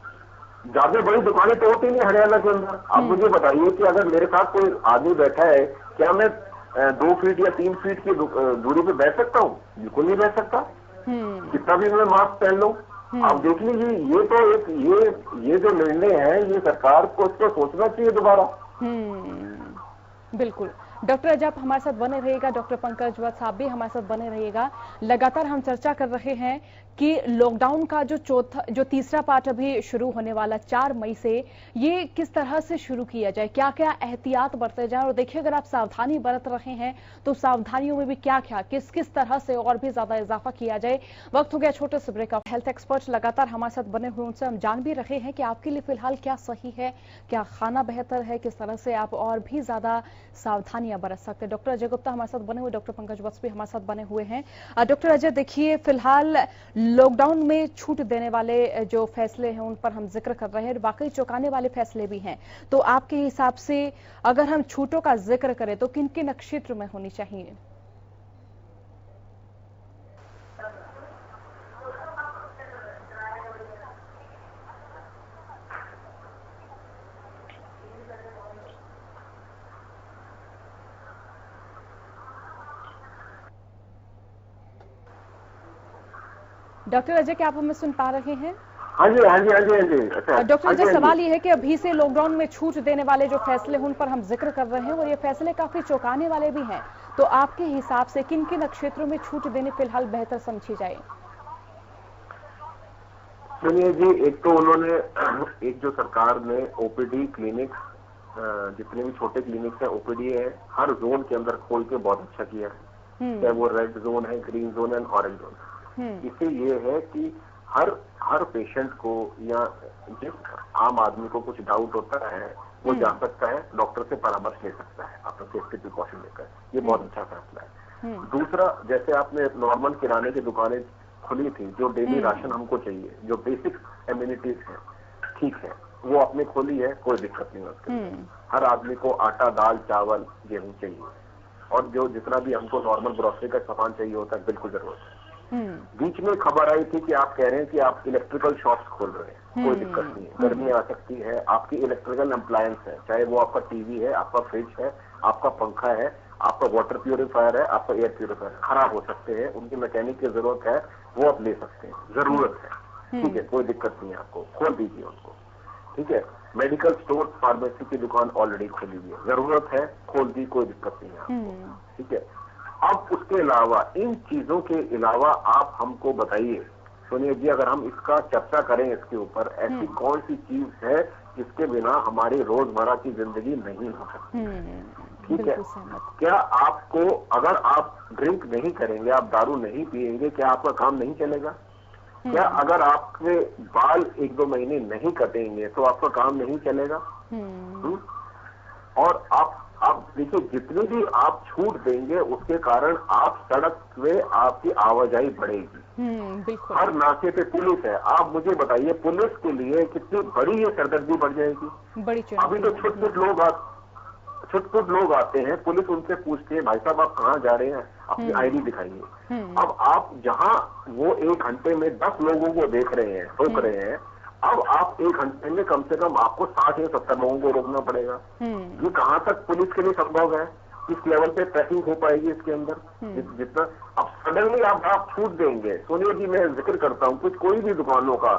S3: ज्यादा बड़ी दुकानें तो होती नहीं हरियाणा के अंदर। अब मुझे बताइए कि अगर मेरे साथ कोई आदमी बैठा है, क्या मैं 2 फीट या 3 फीट की दूरी पे बैठ सकता हूँ? बिल्कुल नहीं बैठ सकता। कितना भी मैं मास्क पहन लूं। आप देख लीजिए, ये तो एक ये जो निर्णय है, ये सरकार को इसको सोचना चाहिए दोबारा।
S2: बिल्कुल। डॉक्टर अजय हमारे साथ बने रहिएगा, डॉक्टर पंकज वत्स साहब भी हमारे साथ बने रहिएगा। लगातार हम चर्चा कर रहे हैं कि लॉकडाउन का जो तीसरा पार्ट अभी शुरू होने वाला 4 मई से, ये किस तरह से शुरू किया जाए, क्या क्या एहतियात बरते जाए। और देखिए, अगर आप सावधानी बरत रहे हैं तो सावधानियों में भी क्या क्या किस तरह से और भी ज्यादा इजाफा किया जाए। वक्त हो गया छोटे से ब्रेक का। हेल्थ एक्सपर्ट लगातार हमारे साथ बने हुए, उनसे हम जान भी रहे हैं कि आपके लिए फिलहाल क्या सही है, क्या खाना बेहतर है, किस तरह से आप और भी ज्यादा सावधानियां बरत सकते हैं। डॉक्टर अजय गुप्ता हमारे साथ बने हुए, डॉक्टर पंकज वत्स भी हमारे साथ बने हुए हैं। डॉक्टर अजय, देखिए फिलहाल लॉकडाउन में छूट देने वाले जो फैसले हैं उन पर हम जिक्र कर रहे हैं, वाकई चौंकाने वाले फैसले भी हैं। तो आपके हिसाब से अगर हम छूटों का जिक्र करें तो किन किन क्षेत्र में होनी चाहिए? डॉक्टर अजय, क्या आप हमें सुन पा रहे हैं?
S3: हाँ जी, हाँ जी, हाँ जी, हाँ जी। अच्छा
S2: डॉक्टर अजय, सवाल ये है कि अभी से लॉकडाउन में छूट देने वाले जो फैसले हैं उन पर हम जिक्र कर रहे हैं और ये फैसले काफी चौंकाने वाले भी हैं। तो आपके हिसाब से किन किन क्षेत्रों में छूट देने फिलहाल बेहतर समझी जाए?
S3: सुनिए जी, एक तो उन्होंने एक जो सरकार ने ओपीडी क्लिनिक, जितने भी छोटे क्लिनिक है, ओपीडी है, हर जोन के अंदर खोल के बहुत अच्छा किया है। चाहे वो रेड जोन है, ग्रीन जोन है, ऑरेंज जोन है। इससे ये है कि हर पेशेंट को या जिस आम आदमी को कुछ डाउट होता है वो जा सकता है, डॉक्टर से परामर्श ले सकता है अपना सेफ्टी प्रिकॉशन लेकर। ये बहुत अच्छा फैसला है। दूसरा, जैसे आपने नॉर्मल किराने की दुकानें खुली थी, जो डेली राशन हमको चाहिए, जो बेसिक एम्यूनिटीज है, ठीक है, वो आपने खोली है, कोई दिक्कत नहीं है उसके। हर आदमी को आटा, दाल, चावल, गेहूं चाहिए, और जो जितना भी हमको नॉर्मल ग्रोसरी का सामान चाहिए होता है, बिल्कुल जरूरत है। बीच में खबर आई थी कि आप कह रहे हैं कि आप इलेक्ट्रिकल शॉप्स खोल रहे हैं, कोई दिक्कत नहीं है, गर्मी आ सकती है, आपकी इलेक्ट्रिकल अप्लायंस है, चाहे वो आपका टीवी है, आपका फ्रिज है, आपका पंखा है, आपका वाटर प्यूरिफायर है, आपका एयर प्यूरिफायर, खराब हो सकते हैं, उनकी मैकेनिक की जरूरत है, वो आप ले सकते हैं, जरूरत है, ठीक है, कोई दिक्कत नहीं है, आपको खोल दीजिए उनको, ठीक है। मेडिकल स्टोर, फार्मेसी की दुकान ऑलरेडी खोली हुई है, जरूरत है, खोल दी, कोई दिक्कत नहीं है आपको, ठीक है। अब उसके अलावा, इन चीजों के अलावा आप हमको बताइए, सुनिए जी, अगर हम इसका चर्चा करें इसके ऊपर, ऐसी कौन सी चीज है जिसके बिना हमारी रोजमर्रा की जिंदगी नहीं हो सकती, ठीक है। क्या आपको, अगर आप ड्रिंक नहीं करेंगे, आप दारू नहीं पिएंगे, क्या आपका काम नहीं चलेगा? क्या अगर आपके बाल 1-2 महीने नहीं कटेंगे तो आपका काम नहीं चलेगा? और आप देखिए, जितनी भी आप छूट देंगे उसके कारण आप सड़क पे आपकी आवाजाही बढ़ेगी। हर नाके पे पुलिस है। आप मुझे बताइए, पुलिस के लिए कितनी बड़ी ये सरदर्दी बढ़ जाएगी। अभी तो छुट-पुट लोग आते हैं, पुलिस उनसे पूछती है, भाई साहब आप कहाँ जा रहे हैं, अपनी आईडी दिखाइए। अब आप जहाँ वो 1 घंटे में 10 लोगों को देख रहे हैं, रोक रहे हैं, अब आप 1 घंटे में कम से कम आपको 60 या 70 लोगों को रोकना पड़ेगा। ये कहाँ तक पुलिस के लिए संभव है? इस लेवल पे ट्रैकिंग हो पाएगी इसके अंदर जितना। अब सडनली आप छूट देंगे, सुनिए जी, मैं जिक्र करता हूँ कोई भी दुकानों का,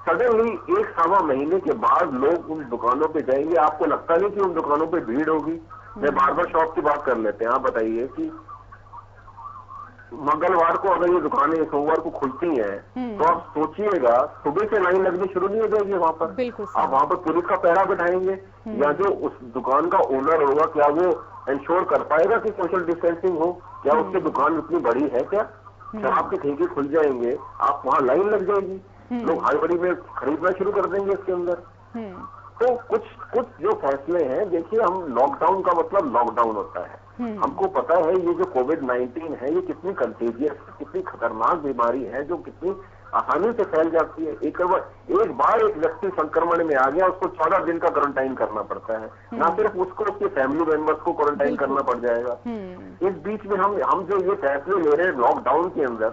S3: सडनली 1-1.25 महीने के बाद लोग उन दुकानों पे जाएंगे, आपको लगता नहीं कि उन दुकानों पे भीड़ होगी? मैं बार्बर शॉप की बात कर लेते हैं। आप बताइए कि मंगलवार को अगर ये दुकानें सोमवार को खुलती हैं, तो आप सोचिएगा सुबह से लाइन लगनी शुरू नहीं हो जाएगी वहां पर। आप वहां पर पुलिस का पहरा बैठाएंगे, या जो उस दुकान का ओनर होगा, क्या वो इंश्योर कर पाएगा कि सोशल डिस्टेंसिंग हो? क्या उसकी दुकान इतनी बड़ी है? क्या आपके ठेके खुल जाएंगे, आप वहां लाइन लग जाएगी, लोग हड़बड़ी में खरीदना शुरू कर देंगे इसके अंदर। तो कुछ जो फैसले हैं, देखिए, हम लॉकडाउन का मतलब लॉकडाउन होता है। हमको पता है ये जो कोविड-19 है, ये कितनी कंटेजियस, कितनी खतरनाक बीमारी है, जो कितनी आसानी से फैल जाती है। एक बार एक व्यक्ति संक्रमण में आ गया, उसको 14 दिन का क्वारंटाइन करना पड़ता है। ना सिर्फ उसको, उसके फैमिली मेंबर्स को क्वारंटाइन करना पड़ जाएगा। इस बीच में हम जो ये फैसले ले रहे हैं लॉकडाउन के अंदर,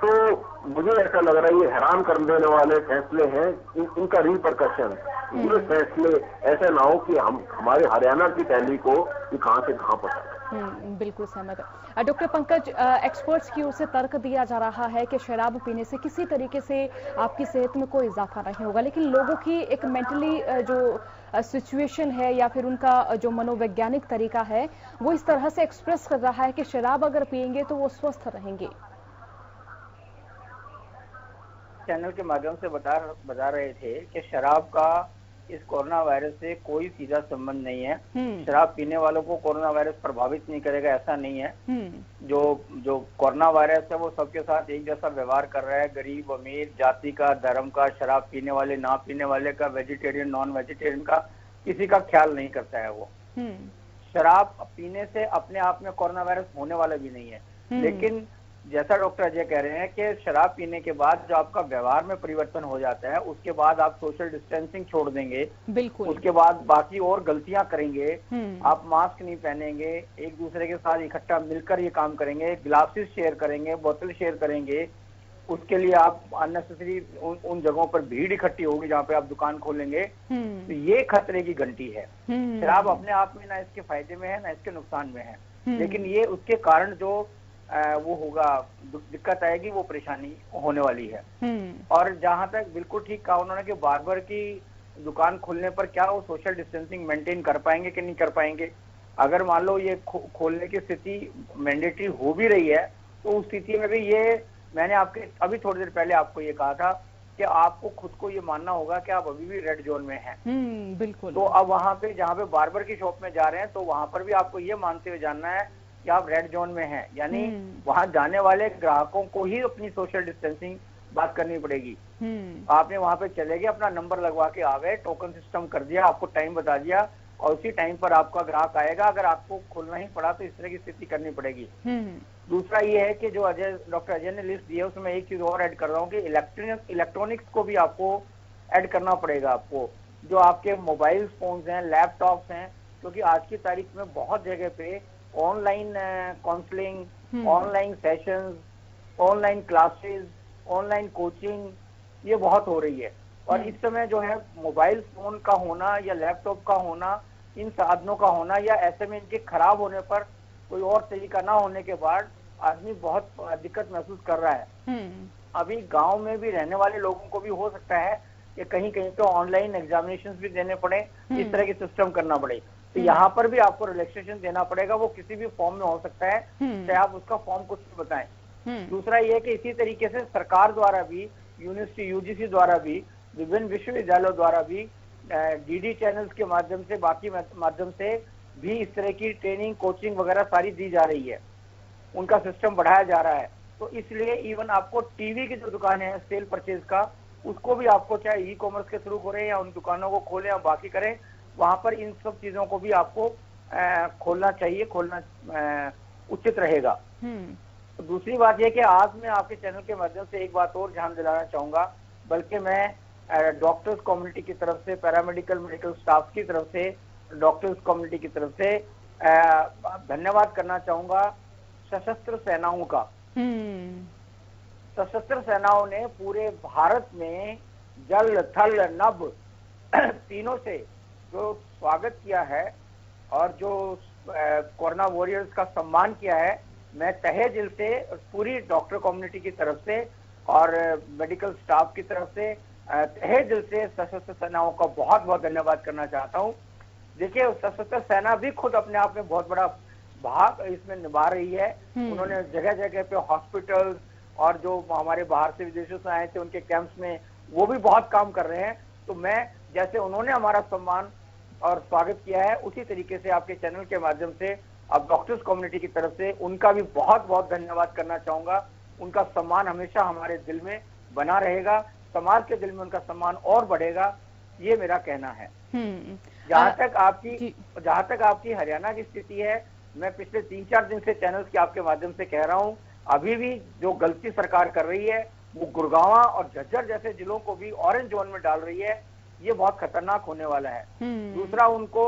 S3: तो मुझे ऐसा लग रहा है ये हैरान कर देने वाले फैसले हैं। इनका रिपरकशन, ये फैसले ऐसे ना हो कि हमारे हरियाणा की टैली को ये कहां से कहां पहुंचा।
S2: बिल्कुल सहमत है। डॉक्टर पंकज, एक्सपर्ट्स की ओर से तर्क दिया जा रहा है कि शराब पीने से किसी तरीके से आपकी सेहत में कोई इजाफा नहीं होगा, लेकिन लोगों की एक मेंटली जो सिचुएशन है या फिर उनका जो मनोवैज्ञानिक तरीका है वो इस तरह से एक्सप्रेस कर रहा है कि शराब अगर पिएंगे तो वो स्वस्थ रहेंगे।
S4: चैनल के माध्यम से बता रहे थे कि शराब का इस कोरोना वायरस से कोई सीधा संबंध नहीं है। शराब पीने वालों को कोरोना वायरस प्रभावित नहीं करेगा, ऐसा नहीं है। जो कोरोना वायरस है वो सबके साथ एक जैसा व्यवहार कर रहा है, गरीब अमीर, जाति का, धर्म का, शराब पीने वाले ना पीने वाले का, वेजिटेरियन नॉन वेजिटेरियन का, किसी का ख्याल नहीं करता है वो। शराब पीने से अपने आप में कोरोना वायरस होने वाला भी नहीं है, लेकिन जैसा डॉक्टर अजय कह रहे हैं कि शराब पीने के बाद जो आपका व्यवहार में परिवर्तन हो जाता है, उसके बाद आप सोशल डिस्टेंसिंग छोड़ देंगे,
S2: बिल्कुल,
S4: उसके बाद बाकी और गलतियां करेंगे, आप मास्क नहीं पहनेंगे, एक दूसरे के साथ इकट्ठा मिलकर ये काम करेंगे, ग्लासेस शेयर करेंगे, बोतल शेयर करेंगे, उसके लिए आप अननेसेसरी उन जगहों पर भीड़ इकट्ठी होगी जहाँ पे आप दुकान खोलेंगे, तो ये खतरे की घंटी है। शराब अपने आप में ना इसके फायदे में है ना इसके नुकसान में है, लेकिन ये उसके कारण जो वो होगा, दिक्कत आएगी, वो परेशानी होने वाली है। और जहां तक बिल्कुल ठीक कहा उन्होंने कि बार्बर की दुकान खुलने पर क्या वो सोशल डिस्टेंसिंग मेंटेन कर पाएंगे कि नहीं कर पाएंगे। अगर मान लो ये खोलने की स्थिति मैंडेटरी हो भी रही है, तो उस स्थिति में भी ये, मैंने आपके अभी थोड़ी देर पहले आपको ये कहा था कि आपको खुद को ये मानना होगा कि आप अभी भी रेड जोन में हैं।
S2: बिल्कुल।
S4: तो अब वहां पे जहाँ पे बार्बर की शॉप में जा रहे हैं, तो वहां पर भी आपको ये मानते हुए जानना है कि आप रेड जोन में हैं, यानी वहां जाने वाले ग्राहकों को ही अपनी सोशल डिस्टेंसिंग बात करनी पड़ेगी। आपने वहां पे चले गए, अपना नंबर लगवा के आ गए, टोकन सिस्टम कर दिया, आपको टाइम बता दिया और उसी टाइम पर आपका ग्राहक आएगा। अगर आपको खोलना ही पड़ा तो इस तरह की स्थिति करनी पड़ेगी। दूसरा ये है कि जो डॉक्टर अजय ने लिस्ट दी है उसमें एक चीज और ऐड कर रहा हूँ कि इलेक्ट्रॉनिक्स को भी आपको ऐड करना पड़ेगा। आपको जो आपके मोबाइल फोन्स हैं, लैपटॉप्स हैं, क्योंकि आज की तारीख में बहुत जगह पे online counselling, online sessions, online classes, online coaching, ये बहुत हो रही है। और इस समय जो है मोबाइल फोन का होना या लैपटॉप का होना, इन साधनों का होना या ऐसे में इनके खराब होने पर कोई और तरीका ना होने के बाद आदमी बहुत दिक्कत महसूस कर रहा है। अभी गांव में भी रहने वाले लोगों को भी हो सकता है कि कहीं कहीं तो ऑनलाइन एग्जामिनेशन भी देने पड़े, इस तरह की सिस्टम करना पड़े। तो यहाँ पर भी आपको रिलैक्सेशन देना पड़ेगा, वो किसी भी फॉर्म में हो सकता है, चाहे आप उसका फॉर्म कुछ भी बताएं। दूसरा ये है कि इसी तरीके से सरकार द्वारा भी, यूनिवर्सिटी यूजीसी द्वारा भी, विभिन्न विश्वविद्यालयों द्वारा भी, डीडी चैनल्स के माध्यम से, बाकी माध्यम से भी इस तरह की ट्रेनिंग, कोचिंग वगैरह सारी दी जा रही है, उनका सिस्टम बढ़ाया जा रहा है। तो इसलिए इवन आपको टीवी की जो दुकान है सेल परचेज का, उसको भी आपको चाहे ई कॉमर्स के थ्रू करें या उन दुकानों को खोलें या बाकी करें, वहां पर इन सब चीजों को भी आपको खोलना चाहिए, खोलना उचित रहेगा। तो दूसरी बात यह कि आज मैं आपके चैनल के माध्यम से एक बात और ध्यान दिलाना चाहूंगा, बल्कि मैं डॉक्टर्स कम्युनिटी की तरफ से, पैरामेडिकल मेडिकल स्टाफ की तरफ से, डॉक्टर्स कम्युनिटी की तरफ से धन्यवाद करना चाहूंगा सशस्त्र सेनाओं का। सशस्त्र सेनाओं ने पूरे भारत में जल, थल, नभ तीनों से जो स्वागत किया है और जो कोरोना वॉरियर्स का सम्मान किया है, मैं तहे दिल से पूरी डॉक्टर कम्युनिटी की तरफ से और मेडिकल स्टाफ की तरफ से तहे दिल से सशस्त्र सेनाओं का बहुत बहुत धन्यवाद करना चाहता हूं। देखिए, सशस्त्र सेना भी खुद अपने आप में बहुत बड़ा भाग इसमें निभा रही है। उन्होंने जगह जगह पे हॉस्पिटल और जो हमारे बाहर से विदेशों से आए थे उनके कैंप्स में, वो भी बहुत काम कर रहे हैं। तो मैं, जैसे उन्होंने हमारा सम्मान और स्वागत किया है, उसी तरीके से आपके चैनल के माध्यम से अब डॉक्टर्स कम्युनिटी की तरफ से उनका भी बहुत बहुत धन्यवाद करना चाहूंगा। उनका सम्मान हमेशा हमारे दिल में बना रहेगा, समाज के दिल में उनका सम्मान और बढ़ेगा, ये मेरा कहना है। जहां तक आपकी हरियाणा की स्थिति है, मैं पिछले 3-4 दिन से चैनल्स के आपके माध्यम से कह रहा हूं, अभी भी जो गलती सरकार कर रही है वो गुड़गांव और झज्जर जैसे जिलों को भी ऑरेंज जोन में डाल रही है। ये बहुत खतरनाक होने वाला है। दूसरा, उनको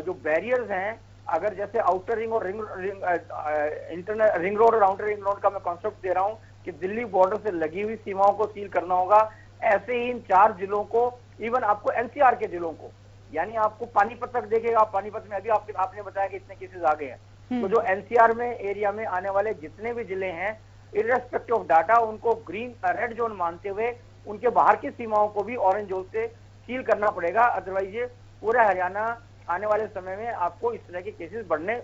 S4: जो बैरियर्स हैं, अगर जैसे आउटर रिंग और इंटरनल रिंग रोड और आउटर रिंग रोड का मैं कॉन्सेप्ट दे रहा हूं कि दिल्ली बॉर्डर से लगी हुई सीमाओं को सील करना होगा, ऐसे ही इन 4 जिलों को, इवन आपको एनसीआर के जिलों को, यानी आपको पानीपत तक देखेगा, पानीपत में अभी आपने बताया कि इतने केसेस आ गए हैं, तो जो एनसीआर में एरिया में आने वाले जितने भी जिले हैं, इर्रेस्पेक्टिव ऑफ डाटा, उनको ग्रीन रेड जोन मानते हुए उनके बाहर की सीमाओं को भी ऑरेंज जोन से सील करना पड़ेगा। अदरवाइज ये पूरा हरियाणा आने वाले समय में आपको इस तरह के केसेस बढ़ने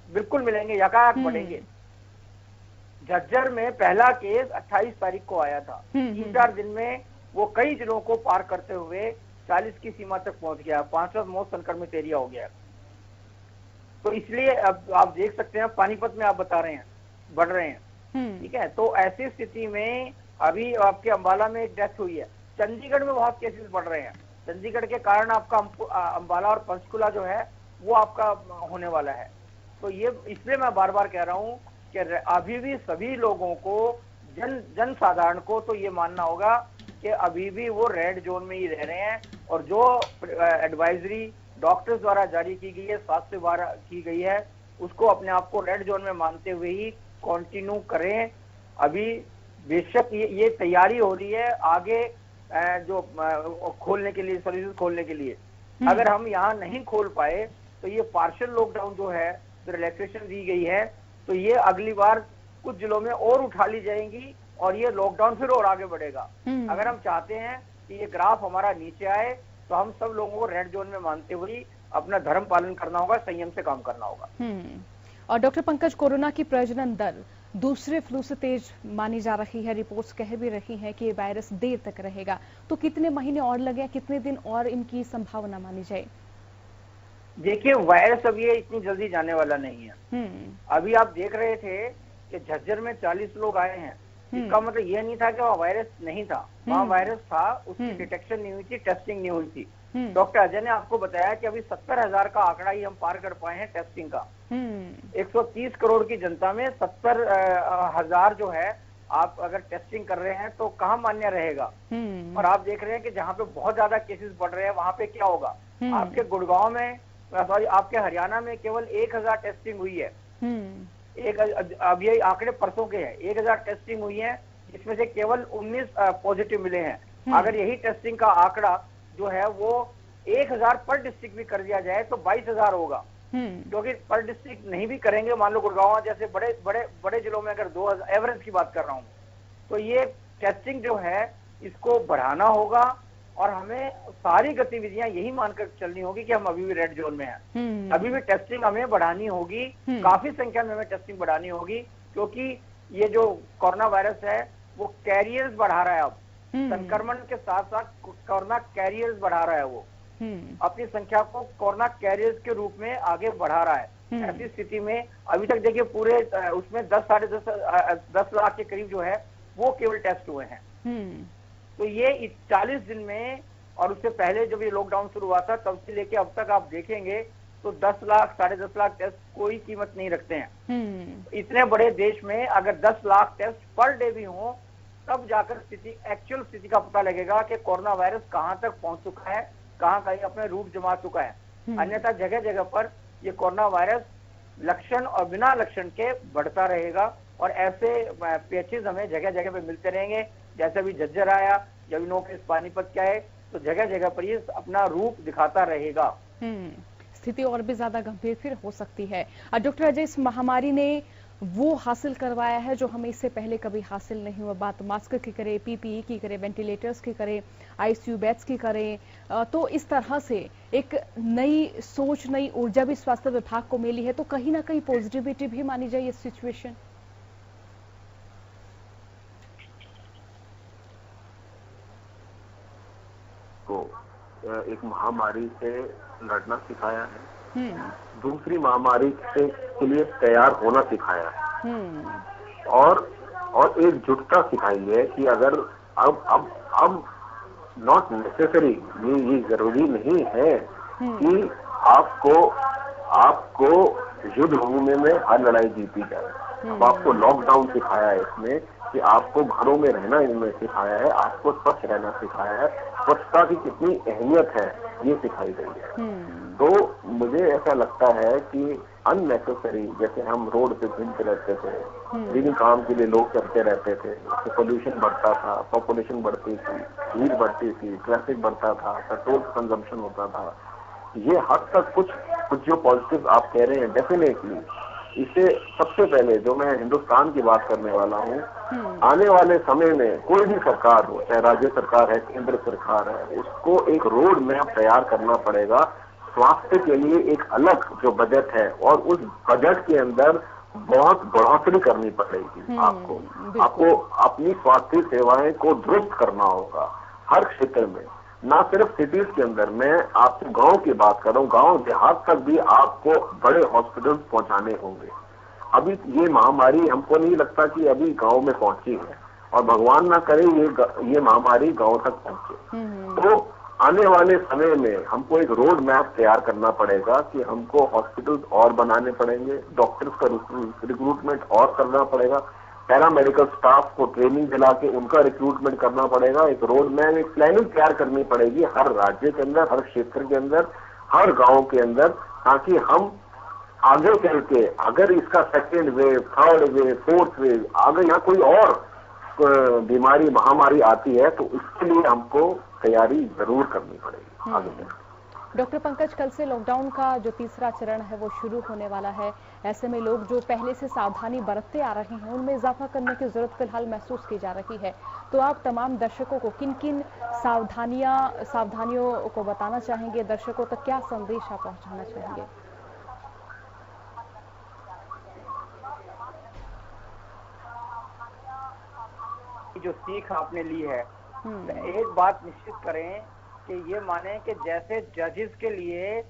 S4: बिल्कुल मिलेंगे, यकायक बढ़ेंगे। झज्जर में पहला केस 28 तारीख को आया था। 3-4 दिन में वो कई जिलों को पार करते हुए 40 की सीमा तक पहुंच गया। 5वां मोस्ट संक्रमित एरिया हो गया। तो इसलिए अब आप देख सकते हैं, पानीपत में आप बता रहे हैं बढ़ रहे हैं, ठीक है। तो ऐसी स्थिति में अभी आपके अंबाला में एक डेथ हुई है, चंडीगढ़ में बहुत केसेस बढ़ रहे हैं। चंडीगढ़ के कारण आपका अंबाला और पंचकुला जो है वो आपका होने वाला है। तो ये इसलिए मैं बार बार कह रहा हूं कि अभी भी सभी लोगों को, जन साधारण को तो ये मानना होगा कि अभी भी वो रेड जोन में ही रह रहे हैं, और जो एडवाइजरी डॉक्टर्स द्वारा जारी की गई है, स्वास्थ्य द्वारा की गई है, उसको अपने आप को रेड जोन में मानते हुए ही कंटिन्यू करें। अभी बेशक ये तैयारी हो रही है आगे जो खोलने के लिए, सर्विसेज खोलने के लिए। अगर हम यहाँ नहीं खोल पाए तो ये पार्शियल लॉकडाउन जो है, जो रिलैक्सेशन दी गई है, तो ये अगली बार कुछ जिलों में और उठा ली जाएंगी और ये लॉकडाउन फिर और आगे बढ़ेगा। अगर हम चाहते हैं कि ये ग्राफ हमारा नीचे आए तो हम सब लोगों को रेड जोन में मानते हुए अपना धर्म पालन करना होगा, संयम से काम करना होगा।
S2: और डॉक्टर पंकज, कोरोना की प्रजनन दर दूसरे फ्लू से तेज मानी जा रही है। रिपोर्ट्स कह भी रही हैं कि ये वायरस देर तक रहेगा, तो कितने महीने और लगे, कितने दिन और इनकी संभावना मानी जाए?
S4: देखिए, वायरस अब ये इतनी जल्दी जाने वाला नहीं है। अभी आप देख रहे थे कि झज्जर में 40 लोग आए हैं, इसका मतलब ये नहीं था कि वहाँ वायरस नहीं था, वहाँ वायरस था, उसकी डिटेक्शन नहीं हुई थी, टेस्टिंग नहीं हुई थी। डॉक्टर अजय ने आपको बताया कि अभी 70,000 का आंकड़ा ही हम पार कर पाए हैं टेस्टिंग का। 130 करोड़ की जनता में 70,000 जो है, आप अगर टेस्टिंग कर रहे हैं तो कहाँ मान्य रहेगा। और आप देख रहे हैं कि जहाँ पे बहुत ज्यादा केसेस बढ़ रहे हैं वहां पे क्या होगा। आपके गुड़गांव में, सॉरी आपके हरियाणा में केवल 1000 टेस्टिंग हुई है। अब ये आंकड़े परसों के हैं, 1000 टेस्टिंग हुई है, जिसमें से केवल 19 पॉजिटिव मिले हैं। अगर यही टेस्टिंग का आंकड़ा जो है वो 1000 पर डिस्ट्रिक्ट भी कर दिया जाए तो 22,000 होगा। क्योंकि पर डिस्ट्रिक्ट नहीं भी करेंगे, मान लो गुड़गांव जैसे बड़े बड़े बड़े जिलों में अगर 2000 एवरेज की बात कर रहा हूँ, तो ये टेस्टिंग जो है इसको बढ़ाना होगा। और हमें सारी गतिविधियां यही मानकर चलनी होगी कि हम अभी भी रेड जोन में हैं। अभी भी टेस्टिंग हमें बढ़ानी होगी, काफी संख्या में हमें टेस्टिंग बढ़ानी होगी, क्योंकि ये जो कोरोना वायरस है वो कैरियर्स बढ़ा रहा है। अब संक्रमण के साथ साथ कोरोना कैरियर्स बढ़ा रहा है, वो अपनी संख्या को कोरोना कैरियर्स के रूप में आगे बढ़ा रहा है। ऐसी स्थिति में अभी तक देखिए पूरे उसमें 10 लाख के करीब जो है वो केवल टेस्ट हुए हैं। तो ये 40 दिन में, और उससे पहले जब ये लॉकडाउन शुरू हुआ था तब से लेके अब तक आप देखेंगे तो 10 लाख 10.5 लाख टेस्ट कोई कीमत नहीं रखते हैं। इतने बड़े देश में अगर 10 लाख टेस्ट पर डे भी हो तब जाकर एक्चुअल स्थिति का पता लगेगा कि कोरोना वायरस कहां तक पहुंच चुका है, कहां कहीं अपने रूट जमा चुका है। अन्यथा जगह जगह पर ये कोरोना वायरस लक्षण और बिना लक्षण के बढ़ता रहेगा, और ऐसे पेचेस हमें जगह जगह पे मिलते रहेंगे। जैसे अभी झज्जर आया, जब नो केस पानीपत के आए, तो जगह जगह पर ये अपना रूप दिखाता रहेगा।
S2: स्थिति और भी ज्यादा गंभीर फिर हो सकती है। डॉक्टर अजय, इस महामारी ने वो हासिल करवाया है जो हमें इससे पहले कभी हासिल नहीं हुआ। बात मास्क की करें, पीपीई की करें, वेंटिलेटर्स की करें, आईसीयू बेड्स की करें, तो इस तरह से एक नई सोच, नई ऊर्जा भी स्वास्थ्य विभाग को मिली है। तो कहीं ना कहीं पॉजिटिविटी भी मानी जाए इस सिचुएशन।
S3: को एक महामारी से लड़ना सिखाया है, दूसरी महामारी के लिए तैयार होना सिखाया है, और एकजुटता सिखाई है कि अगर अब नॉट नेसेसरी, ये जरूरी नहीं है कि आपको युद्ध भूमि में हर लड़ाई जीती जाए। अब आपको लॉकडाउन सिखाया है इसमें कि आपको घरों में रहना इनमें सिखाया है, आपको स्वच्छ रहना सिखाया है, स्वच्छता की कितनी अहमियत है ये सिखाई गई है। तो मुझे ऐसा लगता है कि अननेसेसरी, जैसे हम रोड पे घूमते रहते थे, दिन काम के लिए लोग चलते रहते थे, तो पोल्यूशन बढ़ता था, पॉपुलेशन बढ़ती थी, भीड़ बढ़ती थी, ट्रैफिक बढ़ता था, पेट्रोल कंजम्पशन होता था। ये हद तक कुछ जो पॉजिटिव आप कह रहे हैं डेफिनेटली इसे सबसे पहले जो मैं हिंदुस्तान की बात करने वाला हूँ, आने वाले समय में कोई भी सरकार हो, चाहे राज्य सरकार है, केंद्र सरकार है, उसको एक रोड मैप तैयार करना पड़ेगा स्वास्थ्य के लिए एक अलग जो बजट है, और उस बजट के अंदर बहुत बढ़ोतरी करनी पड़ेगी। आपको अपनी स्वास्थ्य सेवाएं को दुरुस्त करना होगा हर क्षेत्र में, ना सिर्फ सिटीज के अंदर। मैं आपसे गांव की बात कर रहा हूँ, गांव देहात तक भी आपको बड़े हॉस्पिटल्स पहुंचाने होंगे। अभी ये महामारी हमको नहीं लगता कि अभी गांव में पहुंची है, और भगवान ना करे ये महामारी गांव तक पहुंचे। तो आने वाले समय में हमको एक रोड मैप तैयार करना पड़ेगा कि हमको हॉस्पिटल्स और बनाने पड़ेंगे, डॉक्टर्स का रिक्रूटमेंट और करना पड़ेगा, पैरामेडिकल स्टाफ को ट्रेनिंग दिला के उनका रिक्रूटमेंट करना पड़ेगा, एक रोड मैप, एक प्लानिंग तैयार करनी पड़ेगी हर राज्य के अंदर, हर क्षेत्र के अंदर, हर गांव के अंदर, ताकि हम आगे चल के अगर इसका second wave, third wave, fourth wave, आगे यहाँ कोई और बीमारी महामारी आती है तो इसके लिए हमको तैयारी जरूर करनी पड़ेगी आगे।
S2: डॉक्टर पंकज, कल से लॉकडाउन का जो तीसरा चरण है वो शुरू होने वाला है। ऐसे में लोग जो पहले से सावधानी बरतते आ रहे हैं उनमें इजाफा करने की जरूरत फिलहाल महसूस की जा रही है। तो आप तमाम दर्शकों को किन किन सावधानियों को बताना चाहेंगे, दर्शकों तक क्या संदेश आप पहुंचाना चाहेंगे?
S4: जो सीख आपने ली है, एक बात निश्चित करें कि ये माने कि जैसे जजेस के लिए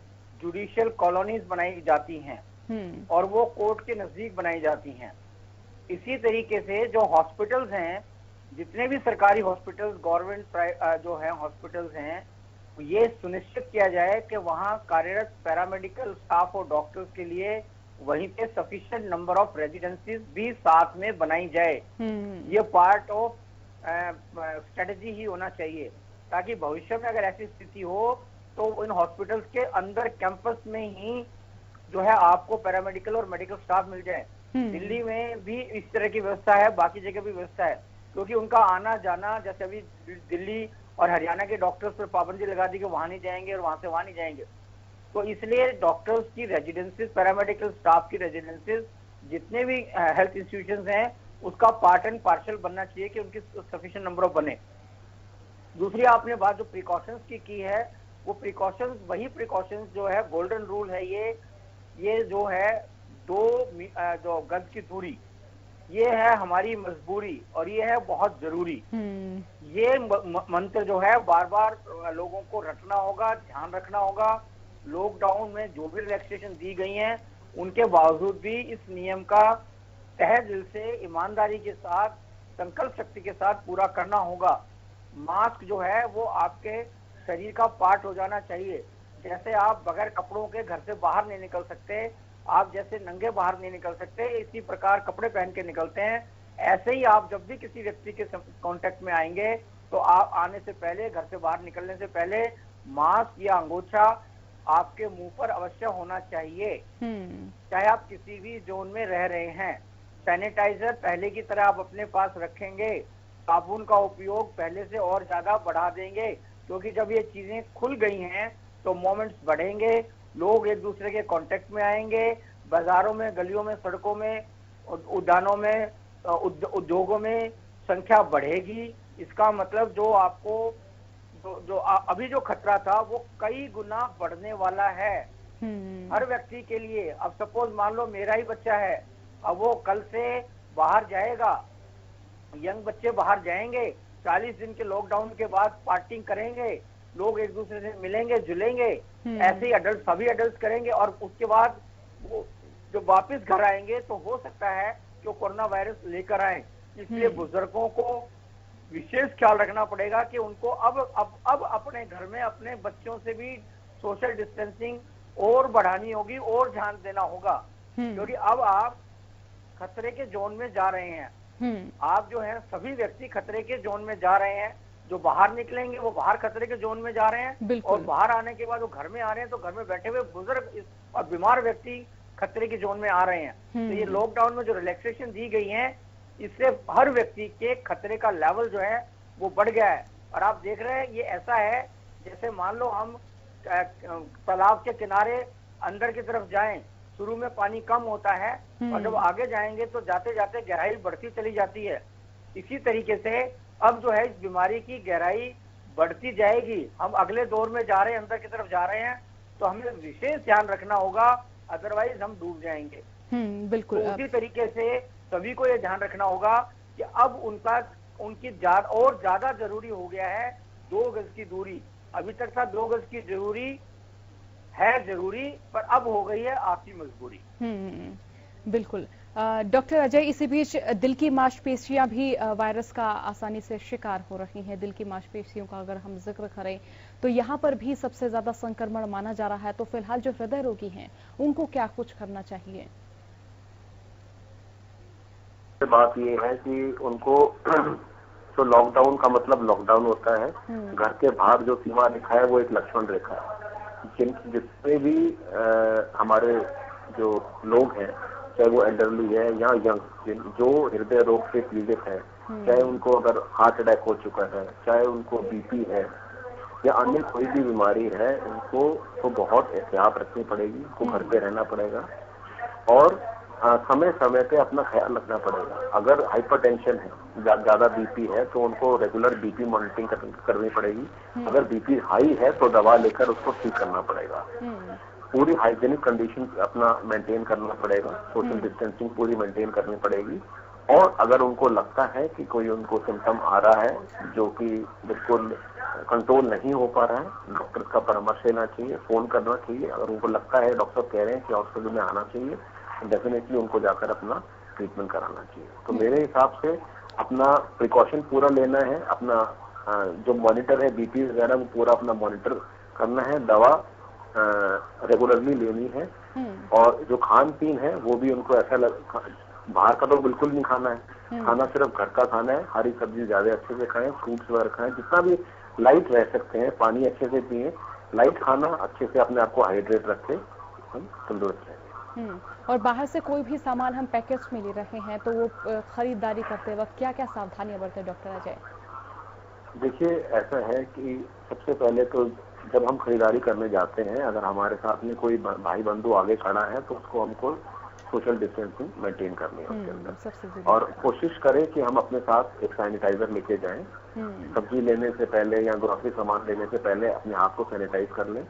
S4: जुडिशियल कॉलोनीज बनाई जाती हैं और वो कोर्ट के नजदीक बनाई जाती हैं, इसी तरीके से जो हॉस्पिटल्स हैं, जितने भी सरकारी हॉस्पिटल्स, गवर्नमेंट जो है हॉस्पिटल्स हैं, ये सुनिश्चित किया जाए कि वहाँ कार्यरत पैरामेडिकल स्टाफ और डॉक्टर्स के लिए वहीं पे सफिशिएंट नंबर ऑफ रेजिडेंसीज भी साथ में बनाई जाए। ये पार्ट ऑफ स्ट्रेटजी ही होना चाहिए, ताकि भविष्य में अगर ऐसी स्थिति हो तो इन हॉस्पिटल्स के अंदर कैंपस में ही जो है आपको पैरामेडिकल और मेडिकल स्टाफ मिल जाए। दिल्ली में भी इस तरह की व्यवस्था है, बाकी जगह भी व्यवस्था है, क्योंकि उनका आना जाना, जैसे अभी दिल्ली और हरियाणा के डॉक्टर्स पर पाबंदी लगा दी कि वहां नहीं जाएंगे और वहां से वहां नहीं जाएंगे, तो इसलिए डॉक्टर्स की रेजिडेंसीज, पैरामेडिकल स्टाफ की रेजिडेंसीज, जितने भी हेल्थ इंस्टीट्यूशंस हैं, उसका पार्ट एंड पार्शल बनना चाहिए कि उनकी सफिशिएंट नंबर ऑफ बने। दूसरी आपने बात जो प्रिकॉशंस की है, वो प्रिकॉशंस, वही प्रिकॉशंस जो है, गोल्डन रूल है ये जो है 2 गज की दूरी, ये है हमारी मजबूरी और ये है बहुत जरूरी। ये मंत्र जो है बार बार लोगों को रटना होगा, ध्यान रखना होगा। लॉकडाउन में जो भी रिलैक्सेशन दी गई हैं, उनके बावजूद भी इस नियम का तहे दिल से, ईमानदारी के साथ, संकल्प शक्ति के साथ पूरा करना होगा। मास्क जो है वो आपके शरीर का पार्ट हो जाना चाहिए। जैसे आप बगैर कपड़ों के घर से बाहर नहीं निकल सकते, आप जैसे नंगे बाहर नहीं निकल सकते, इसी प्रकार कपड़े पहन के निकलते हैं, ऐसे ही आप जब भी किसी व्यक्ति के कांटेक्ट में आएंगे तो आप आने से पहले, घर से बाहर निकलने से पहले मास्क या अंगोछा आपके मुंह पर अवश्य होना चाहिए, चाहे आप किसी भी जोन में रह रहे हैं। सैनिटाइजर पहले की तरह आप अपने पास रखेंगे, साबुन का उपयोग पहले से और ज्यादा बढ़ा देंगे, क्योंकि जब ये चीजें खुल गई हैं तो मोमेंट्स बढ़ेंगे, लोग एक दूसरे के कांटेक्ट में आएंगे, बाजारों में, गलियों में, सड़कों में, उद्यानों में, उद्योगों में संख्या बढ़ेगी। इसका मतलब जो आपको जो अभी जो खतरा था वो कई गुना बढ़ने वाला है हर व्यक्ति के लिए। अब सपोज मान लो मेरा ही बच्चा है, अब वो कल से बाहर जाएगा, यंग बच्चे बाहर जाएंगे, 40 दिन के लॉकडाउन के बाद पार्टिंग करेंगे, लोग एक दूसरे से मिलेंगे जुलेंगे, ऐसे ही अडल्ट, सभी अडल्ट करेंगे, और उसके बाद वो जो वापस घर आएंगे तो हो सकता है कि वो कोरोना वायरस लेकर आए। इसलिए बुजुर्गों को विशेष ख्याल रखना पड़ेगा कि उनको अब अपने घर में अपने बच्चों से भी सोशल डिस्टेंसिंग और बढ़ानी होगी और ध्यान देना होगा, क्योंकि अब आप खतरे के जोन में जा रहे हैं। आप जो है सभी व्यक्ति खतरे के जोन में जा रहे हैं। जो बाहर निकलेंगे वो बाहर खतरे के जोन में जा रहे हैं, और बाहर आने के बाद वो घर में आ रहे हैं, तो घर में बैठे हुए बुजुर्ग और बीमार व्यक्ति खतरे के जोन में आ रहे हैं। तो ये लॉकडाउन में जो रिलैक्सेशन दी गई है, इससे हर व्यक्ति के खतरे का लेवल जो है वो बढ़ गया है। और आप देख रहे हैं ये ऐसा है जैसे मान लो हम तालाब के किनारे अंदर की तरफ जाएं, शुरू में पानी कम होता है और जब आगे जाएंगे तो जाते जाते गहराई बढ़ती चली जाती है। इसी तरीके से अब जो है इस बीमारी की गहराई बढ़ती जाएगी। हम अगले दौर में जा रहे हैं, अंदर की तरफ जा रहे हैं, तो हमें विशेष ध्यान रखना होगा, अदरवाइज हम डूब जाएंगे।
S2: बिल्कुल।
S4: तो उसी तरीके से सभी को ये ध्यान रखना होगा कि अब उनकी ज्यादा जरूरी हो गया है 2 गज की दूरी। अभी तक था 2 गज की जरूरी, पर अब हो गई है आपकी मजबूरी।
S2: बिल्कुल। डॉक्टर अजय, इसी बीच दिल की मांसपेशियां भी वायरस का आसानी से शिकार हो रही हैं। दिल की मांसपेशियों का अगर हम जिक्र करें तो यहाँ पर भी सबसे ज्यादा संक्रमण माना जा रहा है। तो फिलहाल जो हृदय रोगी हैं उनको क्या कुछ करना चाहिए?
S3: बात ये है कि उनको तो लॉकडाउन का मतलब लॉकडाउन होता है। घर के बाहर जो सीमा रेखा है वो एक लक्ष्मण रेखा है। जितने भी हमारे जो लोग हैं, चाहे वो एल्डरली है या यंग, जो हृदय रोग से पीड़ित है, चाहे उनको अगर हार्ट अटैक हो चुका है, चाहे उनको बीपी है या अन्य कोई भी बीमारी है, उनको तो बहुत एहतियात रखनी पड़ेगी, उनको घर पे रहना पड़ेगा और समय समय पे अपना ख्याल रखना पड़ेगा। अगर हाइपरटेंशन है, ज्यादा बीपी है, तो उनको रेगुलर बीपी मॉनिटरिंग करनी पड़ेगी। अगर बीपी हाई है तो दवा लेकर उसको ठीक करना पड़ेगा। पूरी हाइजीनिक कंडीशन अपना मेंटेन करना पड़ेगा, सोशल डिस्टेंसिंग पूरी मेंटेन करनी पड़ेगी। और अगर उनको लगता है कि कोई उनको सिम्टम आ रहा है जो कि बिल्कुल कंट्रोल नहीं हो पा रहा है, डॉक्टर का परामर्श लेना चाहिए, फोन करना चाहिए। अगर उनको लगता है डॉक्टर कह रहे हैं कि हॉस्पिटल में आना चाहिए, डेफिनेटली उनको जाकर अपना ट्रीटमेंट कराना चाहिए। तो मेरे हिसाब से अपना प्रिकॉशन पूरा लेना है, अपना जो मॉनिटर है बीपी वगैरह वो पूरा अपना मॉनिटर करना है, दवा रेगुलरली लेनी है और जो खान पीन है वो भी उनको ऐसा बाहर का तो बिल्कुल नहीं खाना है। खाना सिर्फ घर का खाना है। हरी सब्जी ज्यादा अच्छे से खाएं, फ्रूट्स वगैरह खाएं, जितना भी लाइट रह सकते हैं, पानी अच्छे से पिए, लाइट खाना, अच्छे से अपने आप को हाइड्रेट रखें, हम तंदुरुस्त रहेंगे।
S2: और बाहर से कोई भी सामान हम पैकेज में ले रहे हैं तो वो खरीदारी करते वक्त क्या क्या सावधानियां बरतें डॉक्टर अजय?
S3: देखिए, ऐसा है कि सबसे पहले तो जब हम खरीदारी करने जाते हैं, अगर हमारे साथ में कोई भाई बंधु आगे खड़ा है तो उसको हमको सोशल डिस्टेंसिंग मेंटेन करनी है उसके अंदर। और कोशिश करें कि हम अपने साथ एक सैनिटाइजर लेके जाएं। सब्जी लेने से पहले या ग्रोसरी सामान लेने से पहले अपने हाथ को सैनिटाइज कर लें।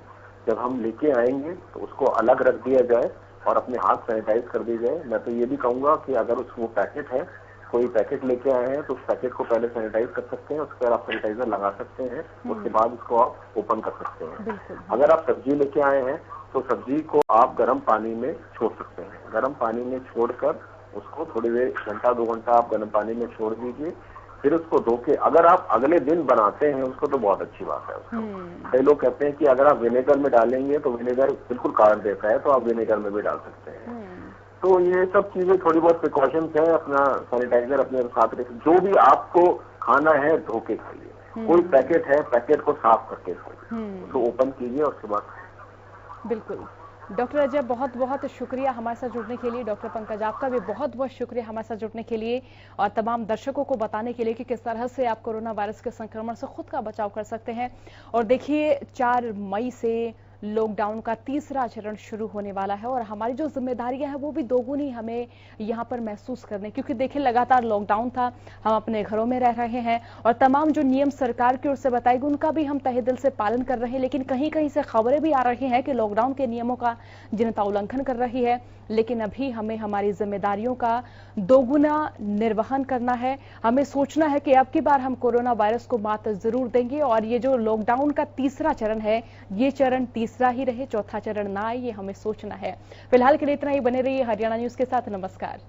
S3: जब हम लेके आएंगे तो उसको अलग रख दिया जाए और अपने हाथ सैनिटाइज कर दिए जाए। मैं तो ये भी कहूंगा कि अगर वो पैकेट है, कोई पैकेट लेके आए हैं तो उस पैकेट को पहले सैनिटाइज कर सकते हैं, उसके बाद आप सैनिटाइजर लगा सकते हैं, उसके बाद उसको आप ओपन कर सकते हैं। अगर आप सब्जी लेके आए हैं तो सब्जी को आप गर्म पानी में छोड़ सकते हैं। गर्म पानी में छोड़कर उसको थोड़ी देर, घंटा 2 घंटा आप गर्म पानी में छोड़ दीजिए, फिर उसको धो के अगर आप अगले दिन बनाते हैं उसको तो बहुत अच्छी बात है। उसको कई लोग कहते हैं कि अगर आप विनेगर में डालेंगे तो विनेगर बिल्कुल काट देता है, तो आप विनेगर में भी डाल सकते हैं। तो ये सब चीजें थोड़ी बहुत प्रिकॉशंस है। अपना सैनिटाइजर अपने साथ रखें। जो भी आपको खाना है धो के खाइए। कोई पैकेट है, पैकेट को साफ करके खाइए, उसको ओपन कीजिए और उसके बाद।
S2: बिल्कुल। डॉक्टर अजय, बहुत बहुत शुक्रिया हमारे साथ जुड़ने के लिए। डॉक्टर पंकज, आपका भी बहुत बहुत शुक्रिया हमारे साथ जुड़ने के लिए और तमाम दर्शकों को बताने के लिए कि किस तरह से आप कोरोना वायरस के संक्रमण से खुद का बचाव कर सकते हैं। और देखिए, 4 मई से लॉकडाउन का तीसरा चरण शुरू होने वाला है और हमारी जो जिम्मेदारियां हैं वो भी दोगुनी हमें यहाँ पर महसूस करने, क्योंकि देखिए लगातार लॉकडाउन था, हम अपने घरों में रह रहे हैं और तमाम जो नियम सरकार की ओर से बताए गए उनका भी हम तहे दिल से पालन कर रहे हैं। लेकिन कहीं कहीं से खबरें भी आ रही हैं कि लॉकडाउन के नियमों का जनता उल्लंघन कर रही है। लेकिन अभी हमें हमारी जिम्मेदारियों का दोगुना निर्वहन करना है। हमें सोचना है कि अब की बार हम कोरोना वायरस को मात जरूर देंगे और ये जो लॉकडाउन का तीसरा चरण है, ये चरण तीसरा ही रहे, चौथा चरण ना आए, ये हमें सोचना है। फिलहाल के लिए इतना ही। बने रहिए हरियाणा न्यूज के साथ। नमस्कार।